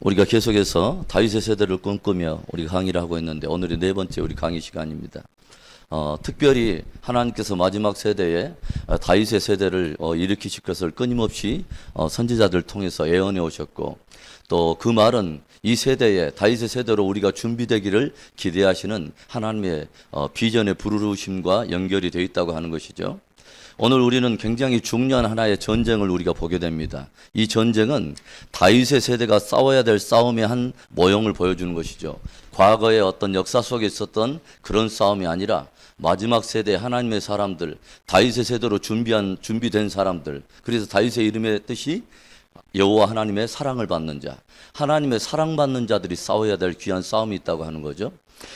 우리가 계속해서 다윗의 세대를 꿈꾸며 우리 강의를 하고 있는데 오늘이 네 번째 우리 강의 시간입니다. 특별히 하나님께서 마지막 세대에 다윗의 세대를 일으키실 것을 끊임없이 선지자들 통해서 예언해 오셨고, 또 그 말은 이 세대에 다윗의 세대로 우리가 준비되기를 기대하시는 하나님의 비전의 부르심과 연결이 되어 있다고 하는 것이죠. 오늘 우리는 굉장히 중요한 하나의 전쟁을 우리가 보게 됩니다. 이 전쟁은 다윗의 세대가 싸워야 될 싸움의 한 모형을 보여주는 것이죠. 과거의 어떤 역사 속에 있었던 그런 싸움이 아니라 마지막 세대 하나님의 사람들, 다윗의 세대로 준비된 사람들, 그래서 다윗의 이름의 뜻이 여호와 하나님의 사랑을 받는 자, 하나님의 사랑받는 자들이 싸워야 될 귀한 싸움이 있다고 하는 거죠.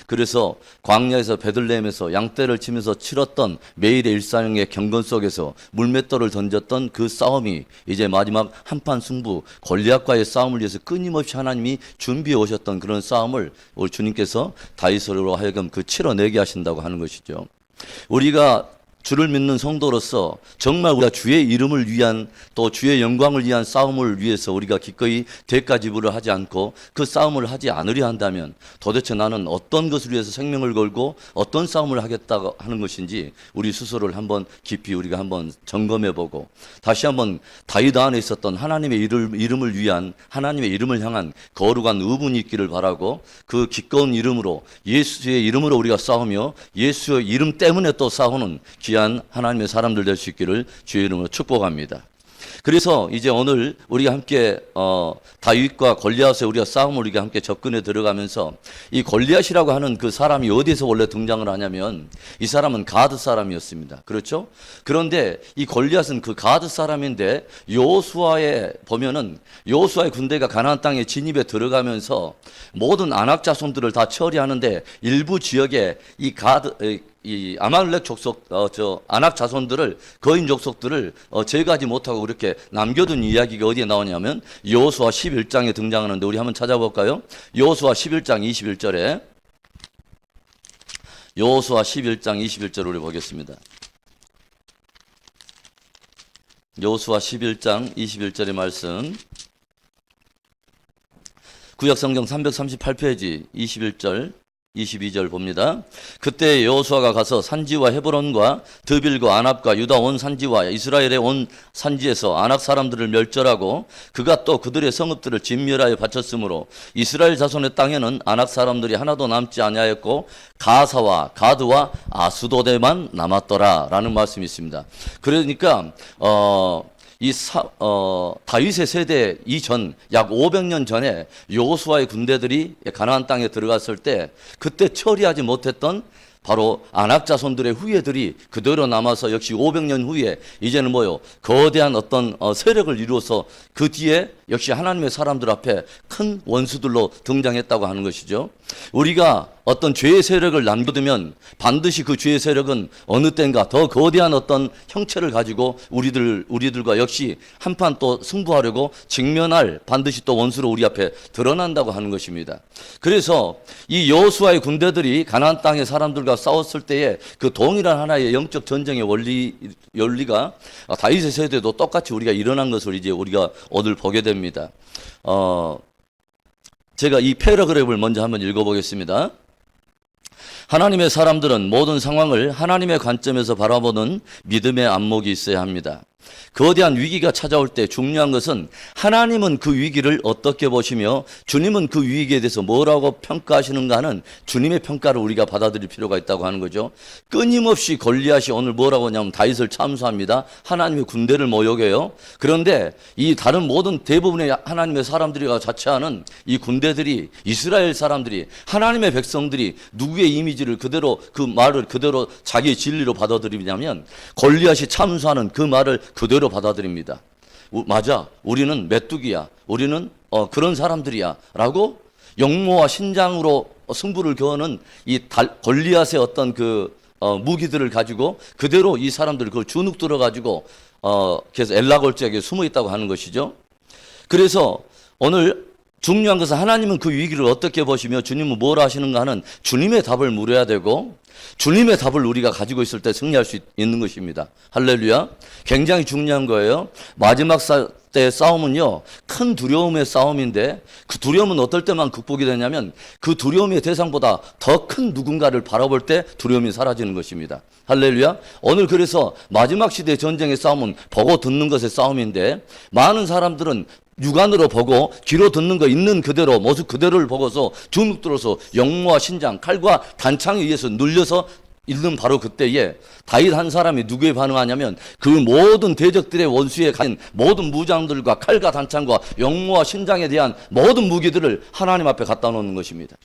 그래서 광야에서 베들레헴에서 양떼를 치면서 치렀던 매일의 일상의 경건 속에서 물맷돌을 던졌던 그 싸움이 이제 마지막 한판 승부, 골리앗과의 싸움을 위해서 끊임없이 하나님이 준비해 오셨던 그런 싸움을 우리 주님께서 다윗으로 하여금 치러내게 하신다고 하는 것이죠. 우리가 주를 믿는 성도로서 정말 우리가 주의 이름을 위한, 또 주의 영광을 위한 싸움을 위해서 우리가 기꺼이 대가 지불을 하지 않고 그 싸움을 하지 않으려 한다면 도대체 나는 어떤 것을 위해서 생명을 걸고 어떤 싸움을 하겠다고 하는 것인지 우리 스스로를 한번 깊이 우리가 한번 점검해 보고, 다시 한번 다윗 안에 있었던 하나님의 이름을 위한, 하나님의 이름을 향한 거룩한 의분이 있기를 바라고, 그 기꺼운 이름으로, 예수의 이름으로 우리가 싸우며 예수의 이름 때문에 또 싸우는 귀한 하나님의 사람들 될 수 있기를 주의 이름으로 축복합니다. 그래서 이제 오늘 우리가 함께 다윗과 골리앗의 우리가 싸움을 우리가 함께 접근해 들어가면서, 이 골리앗이라고 하는 그 사람이 어디에서 원래 등장을 하냐면 이 사람은 가드 사람이었습니다. 그렇죠? 그런데 이 골리앗은 그 가드 사람인데 여호수아에 보면은 여호수아의 군대가 가나안 땅에 진입해 들어가면서 모든 아낙 자손들을 다 처리하는데 일부 지역에 이 아말렉 족속, 아낙 자손들을, 거인 족속들을 제거하지 못하고 그렇게 남겨둔 이야기가 어디에 나오냐면 여호수아 11장에 등장하는데 우리 한번 찾아볼까요? 여호수아 11장 21절에, 여호수아 11장 21절 우리 보겠습니다. 여호수아 11장 21절의 말씀, 구약성경 338페이지 21절 22절 봅니다. 그때 여호수아가 가서 산지와 헤브론과 드빌과 아납과 유다 온 산지와 이스라엘의 온 산지에서 아낙 사람들을 멸절하고, 그가 또 그들의 성읍들을 진멸하여 바쳤으므로 이스라엘 자손의 땅에는 아낙 사람들이 하나도 남지 아니하였고 가사와 가드와 아수도데만 남았더라 라는 말씀이 있습니다. 그러니까 다윗의 세대 이전 약 500년 전에 여호수아의 군대들이 가나안 땅에 들어갔을 때 그때 처리하지 못했던 바로 아낙 자손들의 후예들이 그대로 남아서 역시 500년 후에 이제는 거대한 어떤 세력을 이루어서 그 뒤에 역시 하나님의 사람들 앞에 큰 원수들로 등장했다고 하는 것이죠. 우리가 어떤 죄의 세력을 남겨두면 반드시 그 죄의 세력은 어느 때인가 더 거대한 어떤 형체를 가지고 우리들과 역시 한판 또 승부하려고 직면할 반드시 또 원수로 우리 앞에 드러난다고 하는 것입니다. 그래서 이 여호수아의 군대들이 가나안 땅의 사람들과 싸웠을 때에 그 동일한 하나의 영적 전쟁의 원리가 다윗의 세대도 똑같이 우리가 일어난 것을 이제 우리가 오늘 보게 됩니다. 제가 이 패러그래프를 먼저 한번 읽어보겠습니다. 하나님의 사람들은 모든 상황을 하나님의 관점에서 바라보는 믿음의 안목이 있어야 합니다. 거대한 위기가 찾아올 때 중요한 것은 하나님은 그 위기를 어떻게 보시며 주님은 그 위기에 대해서 뭐라고 평가하시는가 하는 주님의 평가를 우리가 받아들일 필요가 있다고 하는 거죠. 끊임없이 골리앗이 오늘 뭐라고 하냐면 다윗을 참수합니다. 하나님의 군대를 모욕해요. 그런데 이 다른 모든 대부분의 하나님의 사람들이가 자처하는 이 군대들이, 이스라엘 사람들이, 하나님의 백성들이 누구의 이미지를 그대로, 그 말을 그대로 자기의 진리로 받아들이냐면 골리앗이 참수하는 그 말을 그대로 받아들입니다. 맞아, 우리는 메뚜기야, 우리는 그런 사람들이야 라고 영모와 신장으로 승부를 겨누는 이 골리앗의 어떤 무기들을 가지고 그대로 이 사람들을 그걸 주눅 들어가지고 그래서 엘라 골짜기에 숨어 있다고 하는 것이죠. 그래서 오늘 중요한 것은 하나님은 그 위기를 어떻게 보시며 주님은 뭘 하시는가 하는 주님의 답을 물어야 되고, 주님의 답을 우리가 가지고 있을 때 승리할 수 있는 것입니다. 할렐루야. 굉장히 중요한 거예요. 마지막 때의 싸움은요, 큰 두려움의 싸움인데, 그 두려움은 어떨 때만 극복이 되냐면 그 두려움의 대상보다 더 큰 누군가를 바라볼 때 두려움이 사라지는 것입니다. 할렐루야. 오늘 그래서 마지막 시대 전쟁의 싸움은 보고 듣는 것의 싸움인데, 많은 사람들은 육안으로 보고 귀로 듣는 거 있는 그대로 모습 그대로를 보고서 주눅 들어서 영모와 신장, 칼과 단창에 의해서 눌려서 있는 바로 그때에 다윗 한 사람이 누구에 반응하냐면 그 모든 대적들의 원수에 가진 모든 무장들과 칼과 단창과 영모와 신장에 대한 모든 무기들을 하나님 앞에 갖다 놓는 것입니다.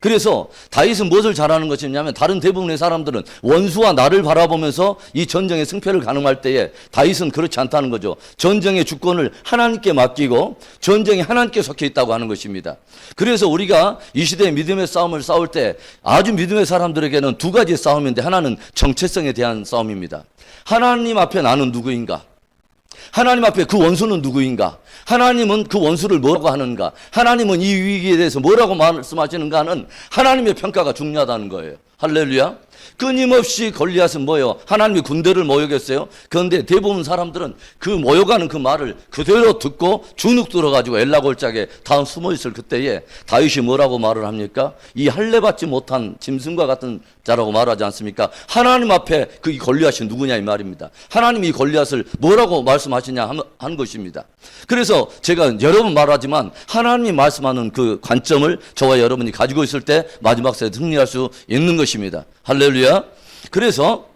그래서 다윗은 무엇을 잘하는 것이냐면, 다른 대부분의 사람들은 원수와 나를 바라보면서 이 전쟁의 승패를 가늠할 때에 다윗은 그렇지 않다는 거죠. 전쟁의 주권을 하나님께 맡기고 전쟁이 하나님께 속해 있다고 하는 것입니다. 그래서 우리가 이 시대의 믿음의 싸움을 싸울 때 아주 믿음의 사람들에게는 두 가지의 싸움인데, 하나는 정체성에 대한 싸움입니다. 하나님 앞에 나는 누구인가? 하나님 앞에 그 원수는 누구인가? 하나님은 그 원수를 뭐라고 하는가? 하나님은 이 위기에 대해서 뭐라고 말씀하시는가 하는 하나님의 평가가 중요하다는 거예요. 할렐루야. 끊임없이 골리앗은 뭐예요? 하나님의 군대를 모욕했어요. 그런데 대부분 사람들은 그 모욕하는 그 말을 그대로 듣고 주눅 들어가지고 엘라골짜기에 다 숨어있을 그때에 다윗이 뭐라고 말을 합니까? 이 할례받지 못한 짐승과 같은 자라고 말하지 않습니까? 하나님 앞에 그 골리앗이 누구냐 이 말입니다. 하나님이 이 골리앗을 뭐라고 말씀하시냐 하는 것입니다. 그래서 제가 여러 번 말하지만 하나님이 말씀하는 그 관점을 저와 여러분이 가지고 있을 때 마지막 세대에 승리할 수 있는 것입니다. 할렐루야. 그래서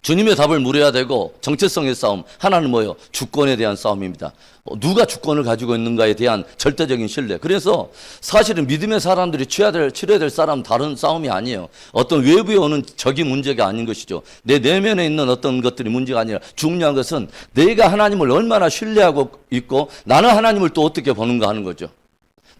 주님의 답을 물어야 되고, 정체성의 싸움, 하나는 뭐예요? 주권에 대한 싸움입니다. 누가 주권을 가지고 있는가에 대한 절대적인 신뢰. 그래서 사실은 믿음의 사람들이 치러야 될 싸움은 다른 싸움이 아니에요. 어떤 외부에 오는 적이 문제가 아닌 것이죠. 내 내면에 있는 어떤 것들이 문제가 아니라, 중요한 것은 내가 하나님을 얼마나 신뢰하고 있고 나는 하나님을 또 어떻게 보는가 하는 거죠.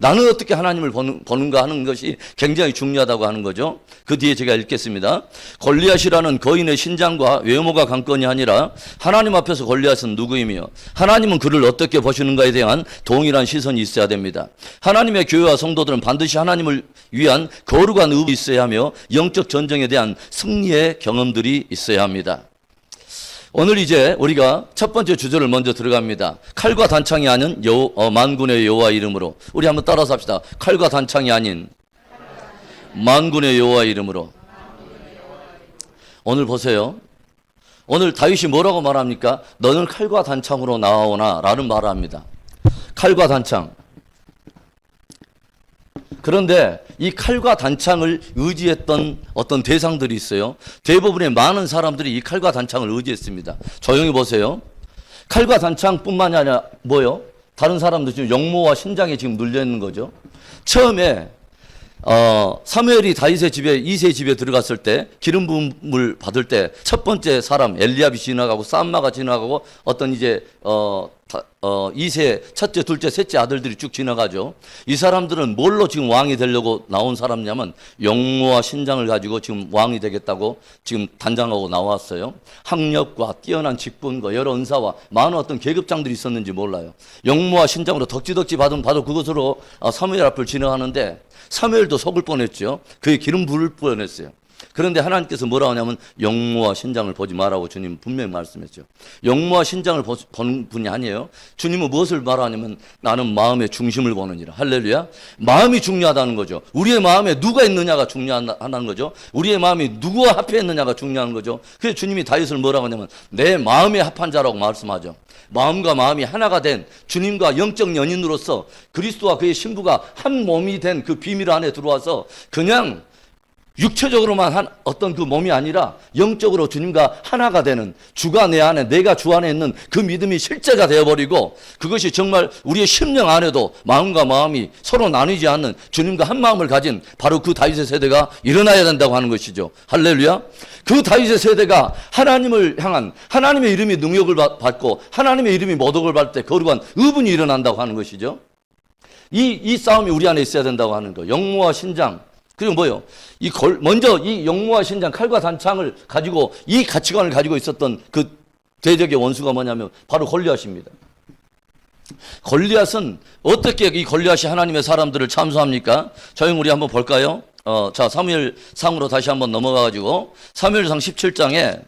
나는 어떻게 하나님을 보는가 하는 것이 굉장히 중요하다고 하는 거죠. 그 뒤에 제가 읽겠습니다. 골리앗이라는 거인의 신장과 외모가 관건이 아니라 하나님 앞에서 골리앗은 누구이며 하나님은 그를 어떻게 보시는가에 대한 동일한 시선이 있어야 됩니다. 하나님의 교회와 성도들은 반드시 하나님을 위한 거룩한 의복이 있어야 하며 영적 전쟁에 대한 승리의 경험들이 있어야 합니다. 오늘 이제 우리가 첫 번째 주제를 먼저 들어갑니다. 칼과 단창이 아닌 만군의 여호와 이름으로. 우리 한번 따라서 합시다. 칼과 단창이 아닌 만군의 여호와 이름으로. 오늘 보세요. 오늘 다윗이 뭐라고 말합니까? 너는 칼과 단창으로 나아오나 라는 말을 합니다. 칼과 단창. 그런데 이 칼과 단창을 의지했던 어떤 대상들이 있어요. 대부분의 많은 사람들이 이 칼과 단창을 의지했습니다. 조용히 보세요. 칼과 단창뿐만이 아니라 뭐요? 다른 사람도 지금 영모와 신장에 지금 눌려 있는 거죠. 처음에 사무엘이 다윗의 집에, 이새의 집에 들어갔을 때 기름 부음을 받을 때 첫 번째 사람 엘리압이 지나가고 쌈마가 지나가고 어떤 이제 이새 첫째, 둘째, 셋째 아들들이 쭉 지나가죠. 이 사람들은 뭘로 지금 왕이 되려고 나온 사람이냐면 영모와 신장을 가지고 지금 왕이 되겠다고 지금 단장하고 나왔어요. 학력과 뛰어난 직분과 여러 은사와 많은 어떤 계급장들이 있었는지 몰라요. 영모와 신장으로 덕지덕지 받은 바로 그것으로 사무엘 앞을 지나가는데 사무엘도 속을 뻔했죠. 그의 기름 부을 뻔했어요. 그런데 하나님께서 뭐라고 하냐면 영모와 신장을 보지 말라고 주님 분명히 말씀했죠. 영모와 신장을 보는 분이 아니에요. 주님은 무엇을 말하냐면 나는 마음의 중심을 보느니라. 할렐루야. 마음이 중요하다는 거죠. 우리의 마음에 누가 있느냐가 중요하다는 거죠. 우리의 마음이 누구와 합해 있느냐가 중요한 거죠. 그래서 주님이 다윗을 뭐라고 하냐면 내 마음에 합한 자라고 말씀하죠. 마음과 마음이 하나가 된 주님과 영적 연인으로서 그리스도와 그의 신부가 한 몸이 된 그 비밀 안에 들어와서 그냥 육체적으로만 어떤 그 몸이 아니라 영적으로 주님과 하나가 되는, 주가 내 안에, 내가 주 안에 있는 그 믿음이 실제가 되어버리고 그것이 정말 우리의 심령 안에도 마음과 마음이 서로 나뉘지 않는 주님과 한 마음을 가진 바로 그 다윗의 세대가 일어나야 된다고 하는 것이죠. 할렐루야. 그 다윗의 세대가 하나님을 향한, 하나님의 이름이 능력을 받고 하나님의 이름이 모독을 받을 때 거룩한 의분이 일어난다고 하는 것이죠. 이 싸움이 우리 안에 있어야 된다고 하는 거. 영모와 신장. 그리고 뭐요? 먼저 이 영모와 신장, 칼과 단창을 가지고 이 가치관을 가지고 있었던 그 대적의 원수가 뭐냐면 바로 골리앗입니다. 골리앗은 어떻게 이 골리앗이 하나님의 사람들을 참수합니까? 저희 우리 한번 볼까요? 자, 사무엘상으로 다시 한번 넘어가 가지고 사무엘상 17장에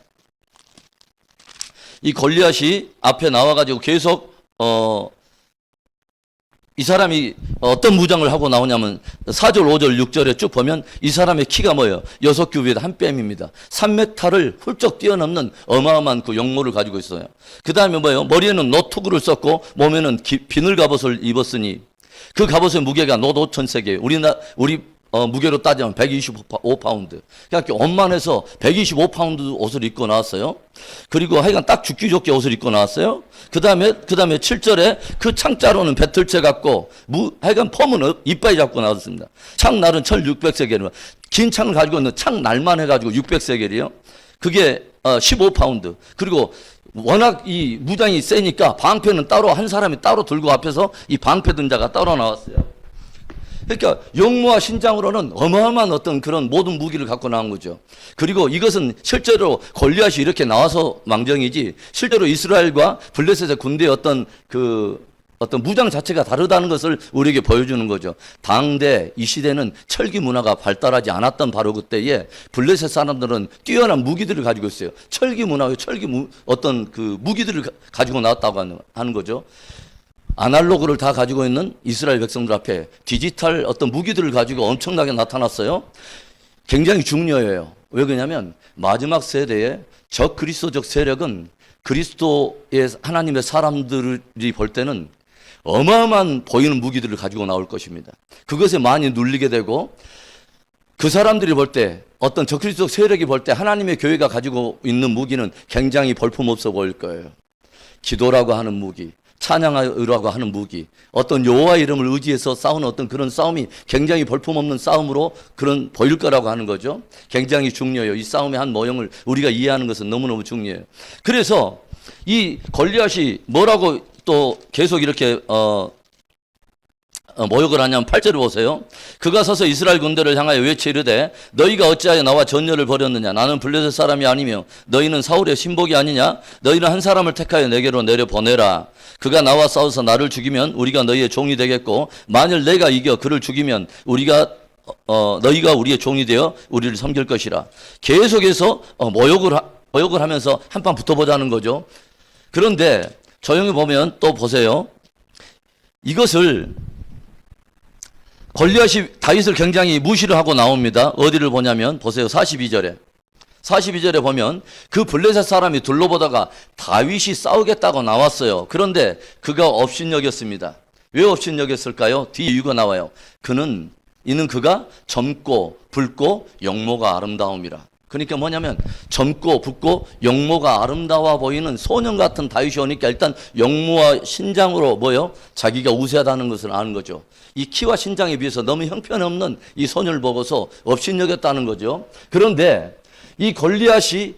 이 골리앗이 앞에 나와 가지고 계속 이 사람이 어떤 무장을 하고 나오냐면 4절, 5절, 6절에 쭉 보면 이 사람의 키가 뭐예요? 6규빗 한 뺨입니다. 3m를 훌쩍 뛰어넘는 어마어마한 그 용모를 가지고 있어요. 그 다음에 뭐예요? 머리에는 노투구를 썼고 몸에는 비늘 갑옷을 입었으니 그 갑옷의 무게가 놋 5,000세계. 우리 무게로 따지면 125파운드. 그러니까 원만해서 125파운드 옷을 입고 나왔어요. 그리고 하여간 딱 죽기 좋게 옷을 입고 나왔어요. 그 다음에 7절에 그 창자로는 배틀채 같고, 하여간 폼은 이빨이 잡고 나왔습니다. 창날은 철 600세겔. 긴 창을 가지고 있는 창날만 해가지고 600세겔이요. 그게 15파운드. 그리고 워낙 이 무장이 세니까 방패는 따로 한 사람이 따로 들고 앞에서 이 방패 든 자가 따로 나왔어요. 그러니까 용모와 신장으로는 어마어마한 어떤 그런 모든 무기를 갖고 나온 거죠. 그리고 이것은 실제로 골리앗이 이렇게 나와서 망정이지 실제로 이스라엘과 블레셋의 군대의 어떤 무장 자체가 다르다는 것을 우리에게 보여주는 거죠. 당대 이 시대는 철기 문화가 발달하지 않았던 바로 그때에 블레셋 사람들은 뛰어난 무기들을 가지고 있어요. 철기 문화의 어떤 그 무기들을 가지고 나왔다고 하는 거죠. 아날로그를 다 가지고 있는 이스라엘 백성들 앞에 디지털 어떤 무기들을 가지고 엄청나게 나타났어요. 굉장히 중요해요. 왜 그러냐면 마지막 세대의 적 그리스도적 세력은 그리스도의 하나님의 사람들이 볼 때는 어마어마한 보이는 무기들을 가지고 나올 것입니다. 그것에 많이 눌리게 되고 그 사람들이 볼 때 어떤 적 그리스도적 세력이 볼 때 하나님의 교회가 가지고 있는 무기는 굉장히 볼품없어 보일 거예요. 기도라고 하는 무기, 찬양하라고 하는 무기, 어떤 여호와 이름을 의지해서 싸우는 어떤 그런 싸움이 굉장히 볼품없는 싸움으로 보일 거라고 하는 거죠. 굉장히 중요해요. 이 싸움의 한 모형을 우리가 이해하는 것은 너무너무 중요해요. 그래서 이 골리앗이 뭐라고 또 계속 이렇게 모욕을 하냐면 8절을 보세요. 그가 서서 이스라엘 군대를 향하여 외치 이르되 너희가 어찌하여 나와 전열을 벌였느냐. 나는 블레셋 사람이 아니며 너희는 사울의 신복이 아니냐. 너희는 한 사람을 택하여 내게로 내려보내라. 그가 나와 싸워서 나를 죽이면 우리가 너희의 종이 되겠고 만일 내가 이겨 그를 죽이면 너희가 우리의 종이 되어 우리를 섬길 것이라. 계속해서 모욕을 하면서 한판 붙어보자는 거죠. 그런데 조용히 보면 또 보세요. 이것을 골리앗이 다윗을 굉장히 무시를 하고 나옵니다. 어디를 보냐면 보세요. 42절에 보면 그 블레셋 사람이 둘러보다가 다윗이 싸우겠다고 나왔어요. 그런데 그가 업신여겼습니다. 왜 업신여겼을까요? 뒤에 이유가 나와요. 이는 그가 젊고 붉고 용모가 아름다움이라. 그러니까 뭐냐면 젊고 붓고 용모가 아름다워 보이는 소년 같은 다윗이 오니까 일단 용모와 신장으로 자기가 우세하다는 것을 아는 거죠. 이 키와 신장에 비해서 너무 형편없는 이 소년을 보고서 업신여겼다는 거죠. 그런데 이 골리앗이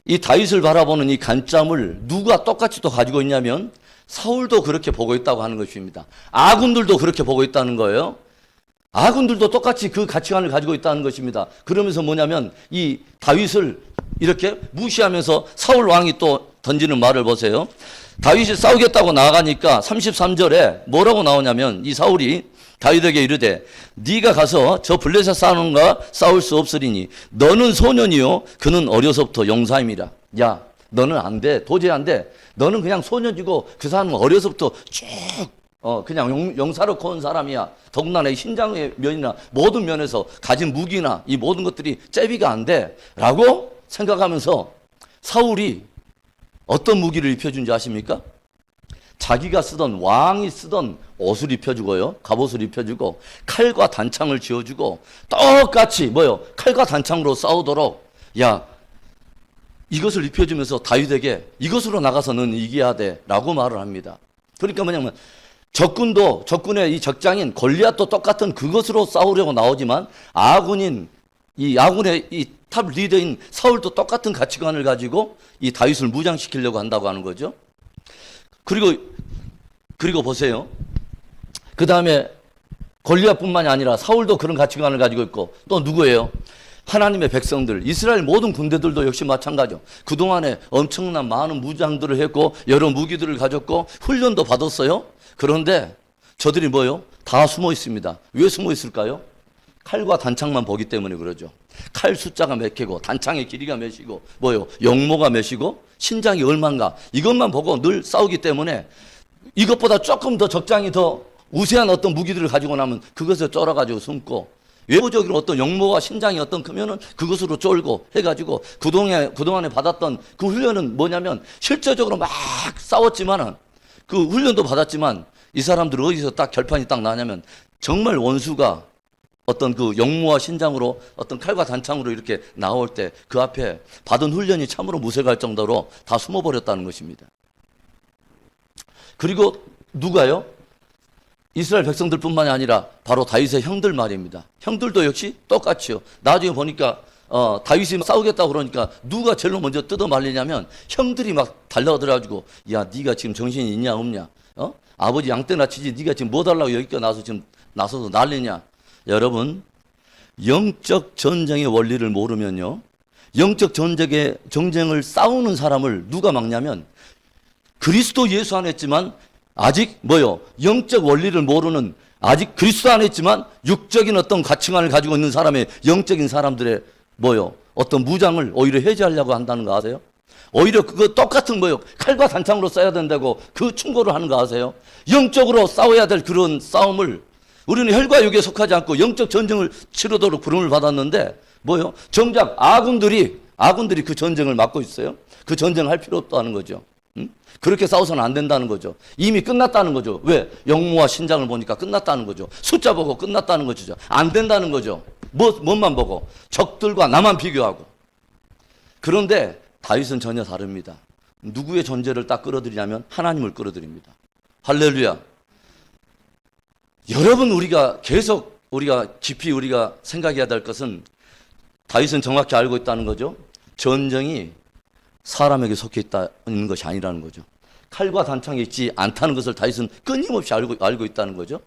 이 다윗을 바라보는 이 관점을 누가 똑같이 또 가지고 있냐면 사울도 그렇게 보고 있다고 하는 것입니다. 아군들도 그렇게 보고 있다는 거예요. 아군들도 똑같이 그 가치관을 가지고 있다는 것입니다. 그러면서 뭐냐면 이 다윗을 이렇게 무시하면서 사울 왕이 또 던지는 말을 보세요. 다윗이 싸우겠다고 나가니까 33절에 뭐라고 나오냐면 이 사울이 다윗에게 이르되 네가 가서 저 블레셋 사람과 싸울 수 없으리니 너는 소년이요 그는 어려서부터 용사임이라. 야 너는 안 돼. 도저히 안 돼. 너는 그냥 소년이고 그 사람은 어려서부터 쭉 그냥 용사로 커온 사람이야. 더군다나 이 신장의 면이나 모든 면에서 가진 무기나 이 모든 것들이 잽이가 안 돼. 라고 생각하면서 사울이 어떤 무기를 입혀준지 아십니까? 자기가 쓰던 왕이 쓰던 옷을 입혀주고요. 갑옷을 입혀주고 칼과 단창을 쥐어주고 똑같이 칼과 단창으로 싸우도록 이것을 입혀주면서 다윗에게 이것으로 나가서 너는 이겨야 돼 라고 말을 합니다. 그러니까 뭐냐면 적군의 이 적장인 골리앗도 똑같은 그것으로 싸우려고 나오지만 아군의 이 탑 리더인 사울도 똑같은 가치관을 가지고 이 다윗을 무장시키려고 한다고 하는 거죠. 그리고 보세요. 그 다음에 골리앗뿐만이 아니라 사울도 그런 가치관을 가지고 있고 또 누구예요? 하나님의 백성들, 이스라엘 모든 군대들도 역시 마찬가지죠. 그동안에 엄청난 많은 무장들을 했고 여러 무기들을 가졌고 훈련도 받았어요. 그런데 저들이 뭐요? 다 숨어 있습니다. 왜 숨어 있을까요? 칼과 단창만 보기 때문에 그러죠. 칼 숫자가 몇 개고 단창의 길이가 몇이고 뭐요? 용모가 몇이고 신장이 얼마인가 이것만 보고 늘 싸우기 때문에 이것보다 조금 더 적장이 더 우세한 어떤 무기들을 가지고 나면 그것을 쫄아가지고 숨고 외부적으로 어떤 용모와 신장이 어떤 크면은 그것으로 쫄고 해가지고 그동안에 받았던 그 훈련은 뭐냐면 실제적으로 막 싸웠지만은 그 훈련도 받았지만 이 사람들 어디서 딱 결판이 딱 나냐면 정말 원수가 어떤 그 용모와 신장으로 어떤 칼과 단창으로 이렇게 나올 때 그 앞에 받은 훈련이 참으로 무색할 정도로 다 숨어버렸다는 것입니다. 그리고 누가요? 이스라엘 백성들뿐만이 아니라 바로 다윗의 형들 말입니다. 형들도 역시 똑같이요. 나중에 보니까 다윗이 싸우겠다고 그러니까 누가 제일 먼저 뜯어 말리냐면 형들이 막 달려들어가지고 야 네가 지금 정신이 있냐 없냐? 아버지 양떼나 치지 네가 지금 뭐 달라고 여기까지 나서 지금 나서서 난리냐? 여러분 영적 전쟁의 원리를 모르면요. 영적 전쟁을 싸우는 사람을 누가 막냐면 그리스도 예수 안에 있지만 아직 뭐요? 영적 원리를 모르는 아직 그리스도 안에 있지만 육적인 어떤 가치관을 가지고 있는 사람의 영적인 사람들의 뭐요? 어떤 무장을 오히려 해제하려고 한다는 거 아세요? 오히려 그거 똑같은 뭐요? 칼과 단창으로 싸야 된다고 그 충고를 하는 거 아세요? 영적으로 싸워야 될 그런 싸움을 우리는 혈과 육에 속하지 않고 영적 전쟁을 치르도록 부름을 받았는데 뭐요? 정작 아군들이 그 전쟁을 막고 있어요. 그 전쟁을 할 필요 없다는 거죠. 그렇게 싸워서는 안 된다는 거죠. 이미 끝났다는 거죠. 왜? 영모와 신장을 보니까 끝났다는 거죠. 숫자 보고 끝났다는 거죠. 안 된다는 거죠. 뭐만 보고? 적들과 나만 비교하고. 그런데 다윗은 전혀 다릅니다. 누구의 존재를 딱 끌어들이냐면 하나님을 끌어들입니다. 할렐루야. 여러분 우리가 깊이 우리가 생각해야 될 것은 다윗은 정확히 알고 있다는 거죠. 전쟁이 사람에게 속해 있는 것이 아니라는 거죠. 칼과 단창이 있지 않다는 것을 다윗은 끊임없이 알고 있다는 거죠.